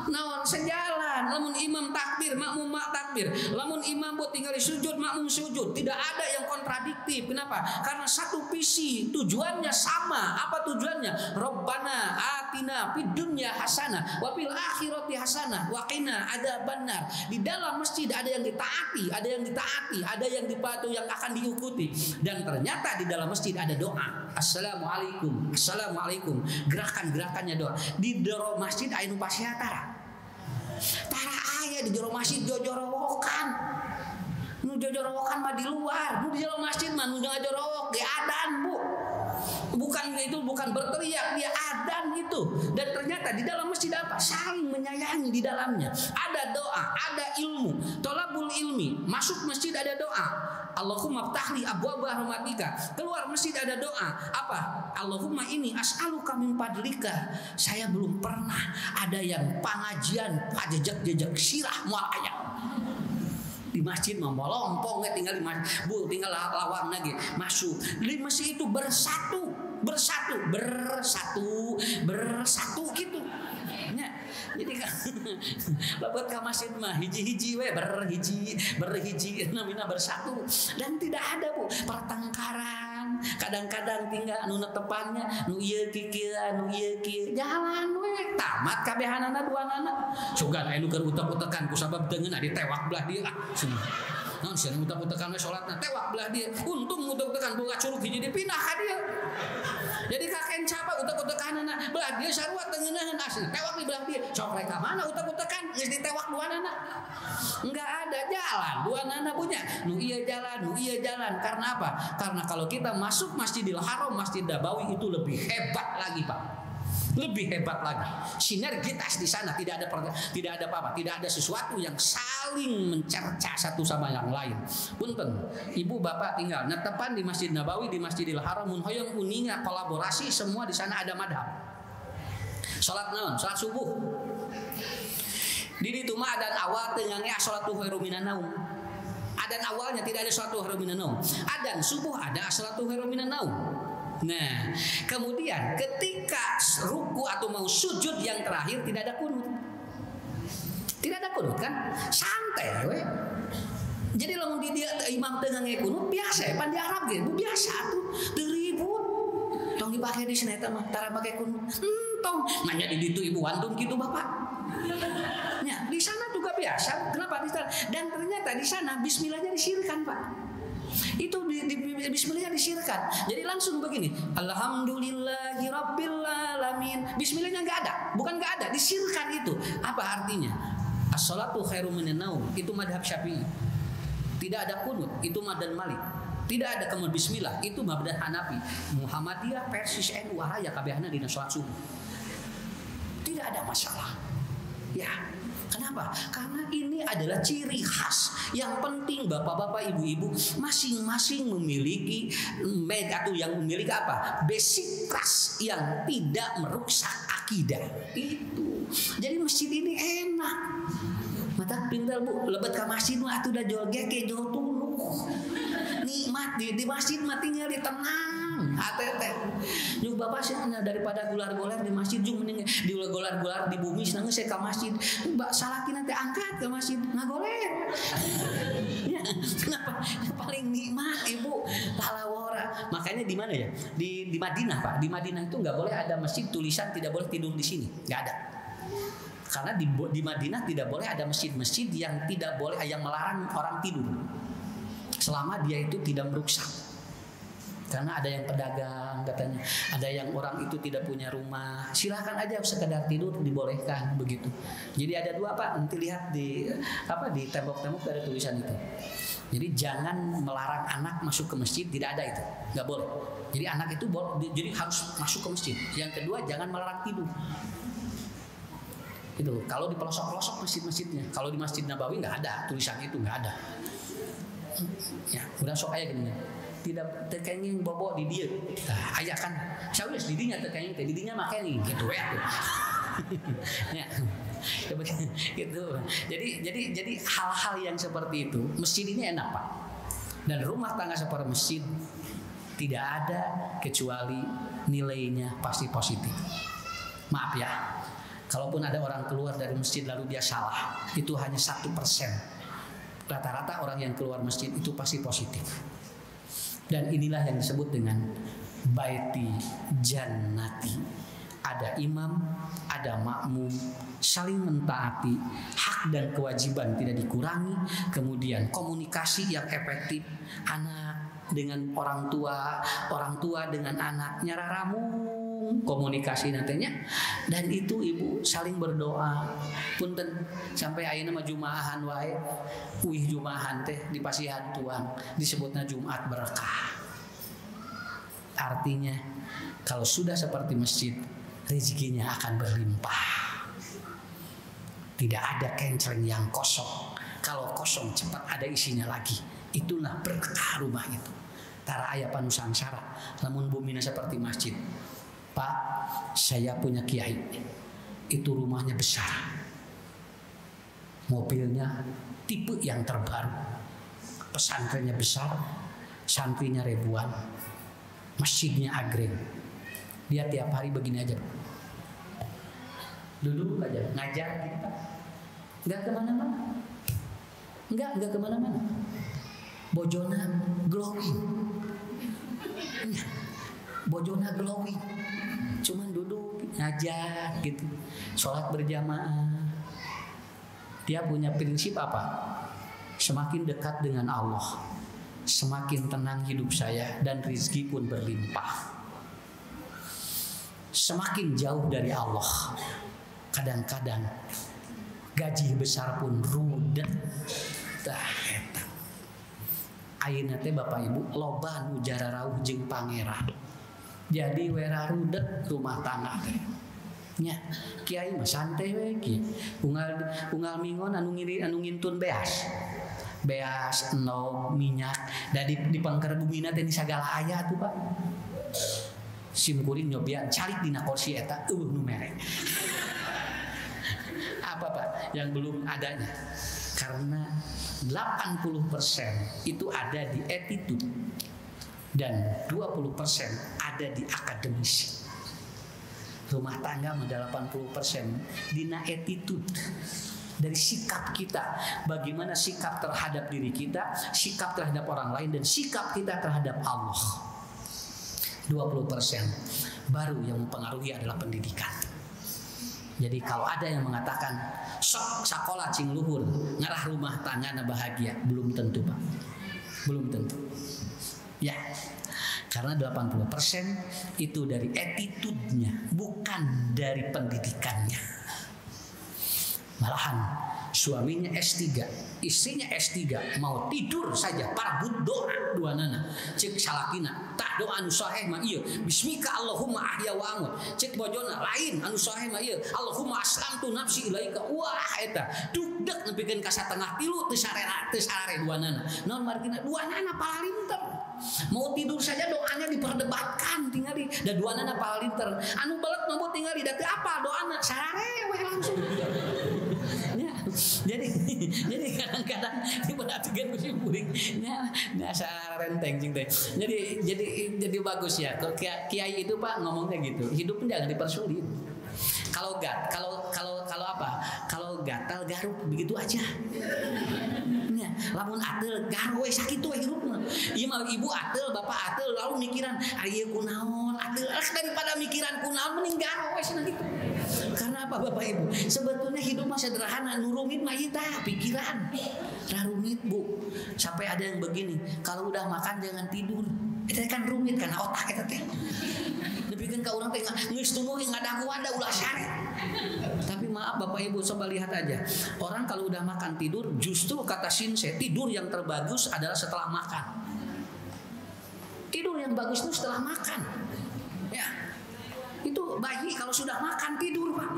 naon sejalan, lamun imam takbir, makmum takbir, lamun imam buat tinggal sujud, makmum sujud, tidak ada yang kontradiktif. Kenapa? Karena satu visi, tujuannya sama. Apa tujuannya? Rabbana atina fid dunya hasanah wa fil akhirati hasanah wa qina adzabannar. Di dalam masjid ada yang ditaati, ada yang ditaati, ada yang dipatuhi, yang akan diikuti. Dan ternyata di dalam masjid ada doa. Assalamualaikum, assalamualaikum. Gerakan-gerakannya doa. Di dalam masjid aya nu pasiat tara aya di jero masjid jojorowokan. Nu jojorowokan mah di luar, nu di dalam masjid mah nu ngajorowok ge adan, Bu. Bukan itu, bukan berteriak, dia adan gitu. Dan ternyata di dalam masjid apa? Saling menyayangi di dalamnya. Ada doa, ada ilmu, tolabul ilmi. Masuk masjid ada doa. Allahumma ftahli abwaaba rahmatika. Keluar masjid ada doa. Apa? Allahumma ini as'aluka min fadlika. Saya belum pernah ada yang pengajian pajejak-jejak sirah moal aya. Di masjid mah lompong tinggal di masjid, Bu, tinggal lawang lagi masuk. Di masjid itu bersatu gitu. Ya, jadi kan buat ke masjid mah hiji-hiji we berhiji namina bersatu, dan tidak ada, Bu, pertengkaran. Kadang-kadang tinggal nu netepannya nu ieu kieu nu ieu kieu, jalan we tamat kabehanana duanana. Sugan anu keur utek-utekan ku sabab teungeun ditewak belah dia naon sih utek-utekan we salatna tewak belah dia. Untung utek-utekan boga curug hiji dipindah ka dia. Jadi kaken capa utek-utekanana belah dia sarua teungeuneuheun asli tewak di belah dia. Sok rek ka mana utek-utekan geus ditewak duanana. Enggak ada jalan duanana punya. Nu ieu jalan karena apa? Karena kalau kita masuk Masjidil Haram, Masjid Nabawi itu lebih hebat lagi, Pak. Lebih hebat lagi. Sinergitas di sana tidak ada apa-apa, tidak ada sesuatu yang saling mencerca satu sama yang lain. Punten, Ibu Bapak tinggal netepan di Masjid Nabawi, di Masjidil Haram, mun hoyong uninga kolaborasi semua di sana ada madhab. Salat naon? Salat subuh. Di ditu mah adan awal teu ngange as-salatu khairum minan naum. Adan awalnya tidak ada salatu khairum minan naum. Adan subuh ada as-salatu khairum minan naum. Nah, kemudian ketika ruku atau mau sujud yang terakhir tidak ada kunut. Tidak ada kunut kan? Santai we. Jadi lamun di dia imam teu ngange kunut biasa pan di Arab ge, biasa tuh teu ribut. Tong dipake di sana eta mah tara make kunut. Tong nanya di ditu Ibu Wantun gitu Bapak. Ya, di sana juga biasa. Kenapa di sana? Dan ternyata di sana bismillahnya disirkan, Pak. Itu di bismillahnya disirkan. Jadi langsung begini, alhamdulillahi rabbil alamin. Bismillahnya enggak ada, bukan enggak ada, disirkan itu. Apa artinya? As-salatu khairum minan naum, itu madhab Syafi'i. Tidak ada kunut, itu madhab Malik. Tidak ada kemudian bismillah, itu madhab Hanafi. Muhammadiyah, Persis, NU, Waraya kabehana dina salat subuh. Tidak ada masalah. Ya, kenapa? Karena ini adalah ciri khas yang penting bapak-bapak, ibu-ibu masing-masing memiliki atau yang memiliki apa? Basic trust yang tidak merusak akidah. Itu. Jadi masjid ini enak. Mata pintar, Bu, lebet ke masjid mah atuh da jual geke jual tuluh. nikmat di masjid mah tinggal di tenang. ATT. Juk bapak sih daripada gular-gular di masjid juk mending di gular-gular di bumi senang saya ke masjid. Mbak salaki nanti angkat ke masjid ngagoler. Ya, kenapa? Paling nikmat ibu talawora. Makanya di mana ya? Di Madinah Pak. Di Madinah itu nggak boleh ada masjid tulisan tidak boleh tidur di sini. Nggak ada. Karena di Madinah tidak boleh ada masjid-masjid yang tidak boleh, yang melarang orang tidur selama dia itu tidak merusak. Karena ada yang pedagang katanya, ada yang orang itu tidak punya rumah, silahkan aja sekedar tidur dibolehkan begitu. Jadi ada dua Pak, nanti lihat di tembok-tembok ada tulisan itu. Jadi jangan melarang anak masuk ke masjid, tidak ada itu, nggak boleh. Jadi anak itu jadi harus masuk ke masjid. Yang kedua jangan melarang tidur. Itu kalau di pelosok-pelosok masjid-masjidnya. Kalau di Masjid Nabawi nggak ada tulisan itu, nggak ada. Ya udah sok aja gini. Tidak terkenging bobo di dia. Nah, ayah kan saya udah didinya terkenging teh didinya makanya gitu ya. Ya. Gitu. Jadi hal-hal yang seperti itu masjid ini enak Pak. Dan rumah tangga seperti masjid tidak ada kecuali nilainya pasti positif. Maaf ya. Kalaupun ada orang keluar dari masjid lalu dia salah, itu hanya 1%. Rata-rata orang yang keluar masjid itu pasti positif. Dan inilah yang disebut dengan baiti jannati. Ada imam, ada makmum, saling mentaati, hak dan kewajiban tidak dikurangi, kemudian komunikasi yang efektif, anak dengan orang tua dengan anaknya raramu komunikasi nantinya, dan itu ibu saling berdoa. Punten sampai ayeuna mah jumaahan wae, jumaahan teh di pasihan Tuhan disebutnya Jumat berkah. Artinya kalau sudah seperti masjid, rezekinya akan berlimpah. Tidak ada kencreng yang kosong. Kalau kosong cepat ada isinya lagi. Itulah berkah rumah itu. Tara aya panusansara, namun bumina seperti masjid. Pak, saya punya kiai. Itu rumahnya besar. Mobilnya tipe yang terbaru. Pesantrennya besar, santrinya ribuan. Masjidnya agreng. Dia tiap hari begini aja. Duduk aja, ngajar gitu Pak. Enggak kemana-mana. Enggak kemana-mana. Bojona glowing. Bojona glowing. Cuman duduk ngajar gitu, sholat berjamaah. Dia punya prinsip apa? Semakin dekat dengan Allah, semakin tenang hidup saya dan rezeki pun berlimpah. Semakin jauh dari Allah, kadang-kadang gaji besar pun rudet. Ayeuna teh Bapak Ibu loba nu jararauh jeung pangeran. Jadi wera rudet rumah tangga teh. Nya, kiai mah santai we ki. Unggal mingon anu ngintun beas. Beas enog minyak da di pangker bumina teh di sagala aya tuh Pak. Sim kuring nyobian calik dina kursi eta nu mere. Apa Pak yang belum adanya? Karena 80% itu ada di attitude dan 20% ada di akademisi. Rumah tangga 80% dina attitude, dari sikap kita, bagaimana sikap terhadap diri kita, sikap terhadap orang lain, dan sikap kita terhadap Allah. 20% baru yang mempengaruhi adalah pendidikan. Jadi kalau ada yang mengatakan sok sakola cing luhur ngarah rumah tangga na bahagia, belum tentu Pak. Belum tentu. Ya. Karena 80% itu dari attitude-nya, bukan dari pendidikannya. Malahan suaminya S3, istrinya S3, mau tidur saja parabut doa dua nana. Cek salakina, tak doa anu sahih mah ieu. Bismika Allahumma ahya wa amut. Cek bojona lain anu sahih mah ieu. Allahumma aslamtu nafsi ilaika. Wah eta dugdek nepikeun ka satengah tilu teu sarere dua nana. Naon margina dua nana palinter. Mau tidur saja doanya diperdebatkan tinggali. Da dua nana palinter. Anu belet mah tinggali da teu apa doana sarere we langsung. Jadi kadang-kadang diperhatikan musim kuring nya sararen enteng cing teh. Jadi bagus ya. Kalau kiai itu Pak ngomongnya gitu. Hidup jangan dipersulit. Kalau apa? Kalau gatal garuk begitu aja. Ya, lamun atel garwe sakit tuh hidup. Ieu mah ibu atel, bapak atel lalu mikiran ari kunaon atel daripada mikiran kunaon mending garwe cenah gitu. Karena apa Bapak Ibu? Sebetulnya hidup mah sederhana, nu rumit mah ieu pikiran. Nah rumit Bu. Sampai ada yang begini, kalau udah makan jangan tidur. Itu kan rumit karena otak eta teh. Dipikeun ka urang teh geus tumuh ngadagu wanda ulah syari. Tapi maaf Bapak Ibu, coba lihat aja. Orang kalau udah makan tidur, justru kata Shinsei, tidur yang terbagus adalah setelah makan. Tidur yang bagus itu setelah makan. Ya. Itu bayi kalau sudah makan tidur Pak.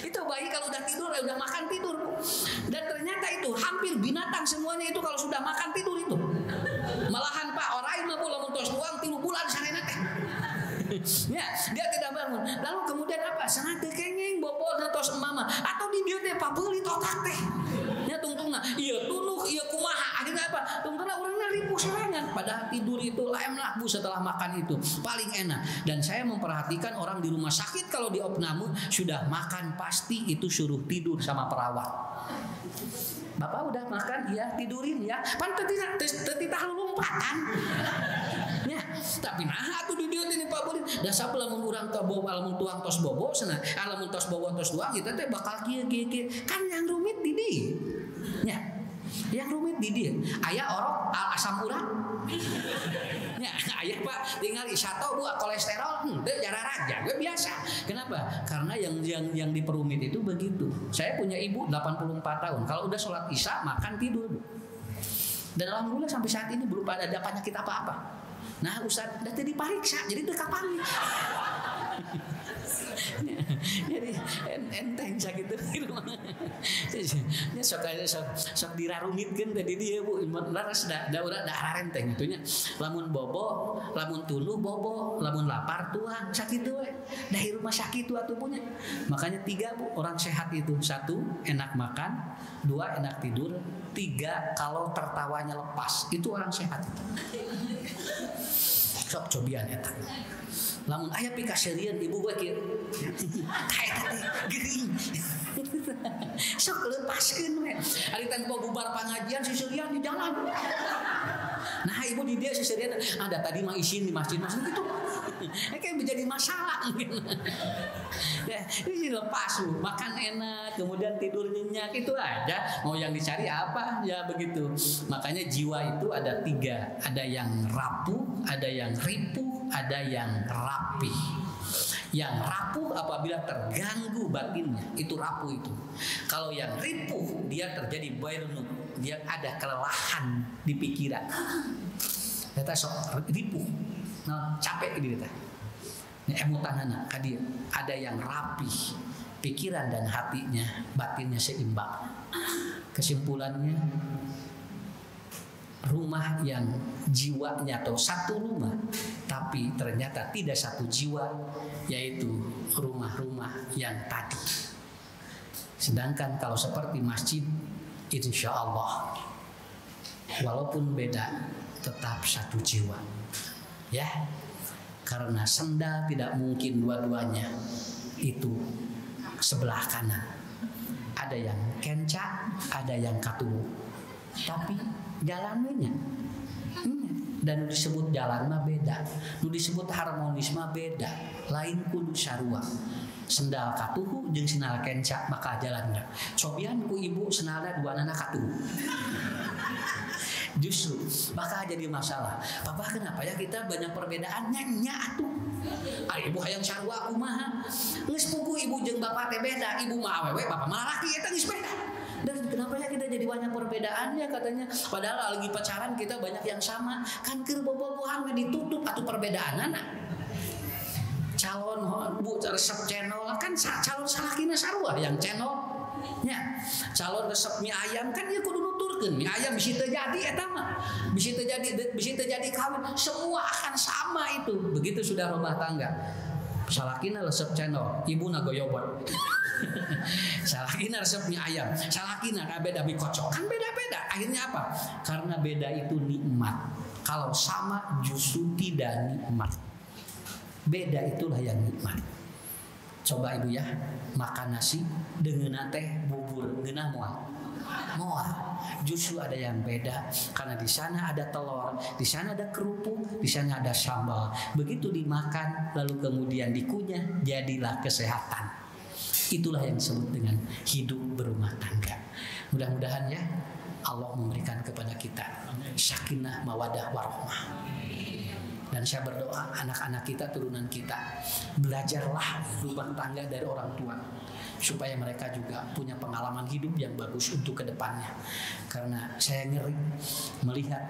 Itu bayi kalau udah tidur udah makan tidur Bu. Dan ternyata itu hampir binatang semuanya itu kalau sudah makan tidur itu. Malahan Pak orang mah lamun tos doang 3 bulan sarena teh. Ya, dia tidak bangun. Lalu kemudian apa? Sangat kenging bobol tos mama atau di dieu teh pabeuli otak teh. Nya tungtungna ieu tunuh ieu kumaha akhirnya apa? Tungtungna urangna ripuh sorangan. Padahal tidur itu laemlah Bu setelah makan itu paling enak. Dan saya memperhatikan orang di rumah sakit kalau di opname sudah makan pasti itu suruh tidur sama perawat. Bapak udah makan ya tidurin ya. Pan tetitah lompatan. Ya, tapi nah atuh di dieu teh Pak Bolin. Da sampel lamun urang teh bobo lamun tuang tos bobo cenah. Lamun tos bobo tos doang kita teh bakal kieu. Kan yang rumit di dieu. Ya. Yang rumit di dieu. Aya orok asam urat. Ya, aya Pak tinggal isato Bu kolesterol teu jararaja gue biasa. Kenapa? Karena yang diperumit itu begitu. Saya punya ibu 84 tahun. Kalau udah sholat isya makan tidur Bu. Dan alhamdulillah sampai saat ini belum ada penyakit apa-apa. Nah Ustaz udah jadi pariksa jadi teu kapangit. Jadi enteng sakit itu. Nya sok dirarumitkeun tadi dia Bu. Laras da urang da ararenteng atunya. Lamun bobo, lamun tuluh bobo, lamun lapar tuang sakit we. Da hirup mah sakit atuh punya. Makanya 3 Bu orang sehat itu. 1 enak makan, 2 enak tidur, 3 kalau tertawanya lepas. Itu orang sehat. Sok cobian eta. Lamun aya pikaseureun ibu gue kieu. Kae teh geuring. Sok lepaskeun we. Ari tanpa bubar pangajian siseureun di jalan. Nah ibu di dia siseureun ada tadi mah isin di masjid gitu. Kayak menjadi masalah. Ya, ini lepas Bu, makan enak, kemudian tidur nyenyak itu aja. Mau yang dicari apa? Ya begitu. Makanya jiwa itu ada 3, ada yang rapuh, ada yang ripuh, ada yang rapi. Yang rapuh apabila terganggu batinnya, itu rapuh itu. Kalau yang ripuh dia terjadi bairnu, dia ada kelelahan di pikiran. Kita sok ripuh. Nah, capek ini kita. Ini emutanana kadir. Ada yang rapi, pikiran dan hatinya, batinnya seimbang. Kesimpulannya, rumah yang jiwanya atau satu rumah, tapi ternyata tidak satu jiwa, yaitu rumah-rumah yang tadi. Sedangkan kalau seperti masjid, insya Allah, walaupun beda, tetap satu jiwa. Ya, karena sendal tidak mungkin dua-duanya itu sebelah kanan. Ada yang kencak, ada yang katubu. Tapi jalannya dan disebut jalan mah beda, nu disebut harmonis mah beda, lain kudu sarua. Sendal katuhu jeung sendal kencak maka jalannya. Cobian ku ibu sendalna duanana katuhu. Justru bakal jadi masalah. Papa kenapa ya kita banyak perbedaannya atuh. Ibu hayang sarua kumaha? Geus puguh ibu jeung bapak teh beda, ibu mah awewe, bapak mah laki eta geus beda. Dan kenapa ya kita jadi banyak perbedaannya katanya? Padahal lagi pacaran kita banyak yang sama. Kan keur bobogohan we ditutup atuh perbedaanana. Calon Bu resep channel kan calon salakina sarua yang channel. Ya, calon resep mie ayam kan dia kudu nuturkeun mie ayam bisa terjadi eta mah. Bisa terjadi kawin, semua akan sama itu. Begitu sudah rumah tangga. Salakina resep channel, ibu nagoyobot. Salakina resep mie ayam, salakina beda mie kocok, kan beda-beda. Akhirnya apa? Karena beda itu nikmat. Kalau sama justru tidak nikmat. Beda itulah yang nikmat. Coba ibu ya, makan nasi dengan teh bubur, genah moal. Justru ada yang beda karena di sana ada telur, di sana ada kerupuk, di sana ada sambal. Begitu dimakan lalu kemudian dikunyah, jadilah kesehatan. Itulah yang disebut dengan hidup berumah tangga. Mudah-mudahan ya Allah memberikan kepada kita sakinah, mawadah, warahmah. Dan saya berdoa anak-anak kita, turunan kita, belajarlah rumah tangga dari orang tua, supaya mereka juga punya pengalaman hidup yang bagus untuk kedepannya. Karena saya ngeri melihat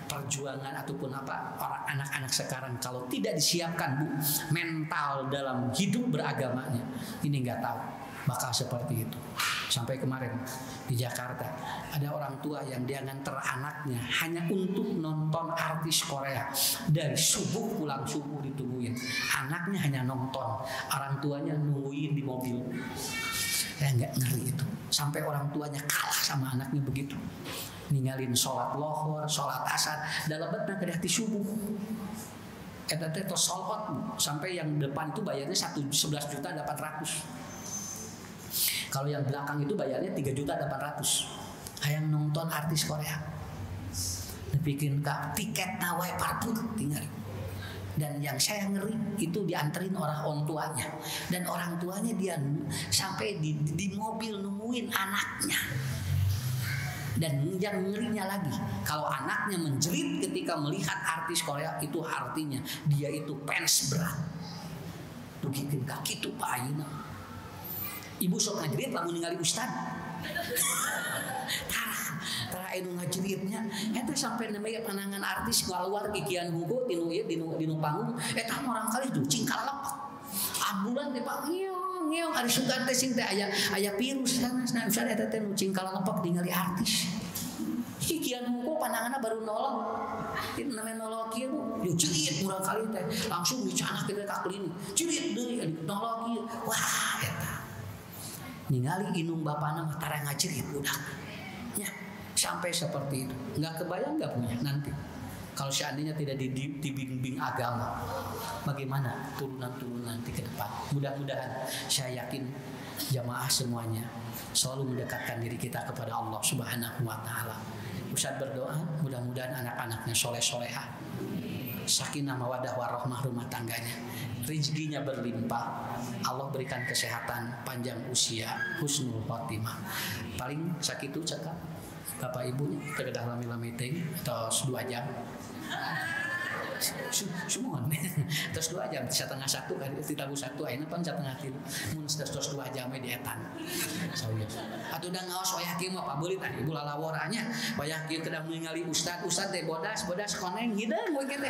perjuangan ataupun orang anak-anak sekarang kalau tidak disiapkan Bu, mental dalam hidup beragamanya, ini nggak tahu bakal seperti itu. Sampai kemarin di Jakarta ada orang tua yang dia nganter anaknya hanya untuk nonton artis Korea. Dari subuh pulang subuh ditungguin, anaknya hanya nonton, orang tuanya nungguin di mobil. Saya nggak ngeri itu. Sampai orang tuanya kalah sama anaknya begitu, ninggalin sholat lohor, sholat asar dalam benar kedati subuh. Eta teh tos sholat sampai yang depan itu bayarnya 11.800.000. Kalau yang belakang itu bayarnya 3.800.000. Hayang nonton artis Korea. Dibikin tiket nawai parput tinggal. Dan yang saya ngeri itu dianterin orang tuanya. Dan orang tuanya dia sampai di mobil nungguin anaknya. Dan yang ngerinya lagi, kalau anaknya menjerit ketika melihat artis Korea, itu artinya dia itu fans berat. Begitu kaki itu Pak Aina. Ibu sok ngajerit lamun ningali ustad. Tara anu ngajeritnya eta sampai namanya panangan artis keluar kikian buku dinu panggung eta orang kali tuh cingkal lepak. Ambulan teh Pak ngeong ari sugan teh sing teh aya virus sana usah eta teh cingkal lepak ningali artis. Kikian buku pananganna baru nolong. Itu namanya nolong kieu yo cerit urang kali teh langsung dicanak kita ka klinik. Cerit deui nolong kieu. Wah eta ningali inung bapana mah tara ngajerit budak. Ya, sampai seperti itu. Enggak kebayang enggak punya nanti. Kalau seandainya tidak dibimbing agama, bagaimana turunan-turunan nanti ke depan? Mudah-mudahan saya yakin jamaah semuanya selalu mendekatkan diri kita kepada Allah Subhanahu wa taala. Ustaz berdoa mudah-mudahan anak-anaknya soleh-solehah, sakinah mawadah warahmah rumah tangganya, rezekinya berlimpah, Allah berikan kesehatan, panjang usia, husnul khotimah. Paling sakitu cakap Bapak Ibu kegedah lami-lami ting atau 2 jam. Sumon terus 2 jam 1:30 kan ditabu 1 ayeuna pan 1:30 mun terus 2 jam di etan saeuyeus atuh udah ngaos wayah kieu mah pabeuli tah ibu lalaworanya wayah kieu kedah ningali ustad teh bodas koneng hideung we kitu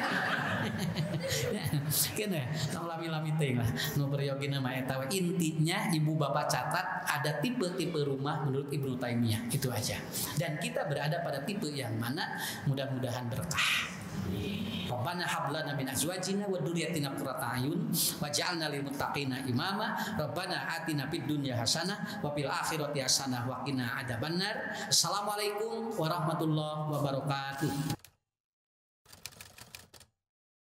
kene tong lami-lami teh lah nu periogina mah eta we intinya ibu bapak catat ada tipe-tipe rumah menurut Ibnu Taimiyah itu aja dan kita berada pada tipe yang mana mudah-mudahan berkah. Rabbana hab lana min azwajina wa dzurriyyatina qurrata a'yun waj'alna lil muttaqina imama. Rabbana atina fid dunya hasanah wa fil akhirati hasanah wa qina adzabannar. Assalamualaikum warahmatullahi wabarakatuh.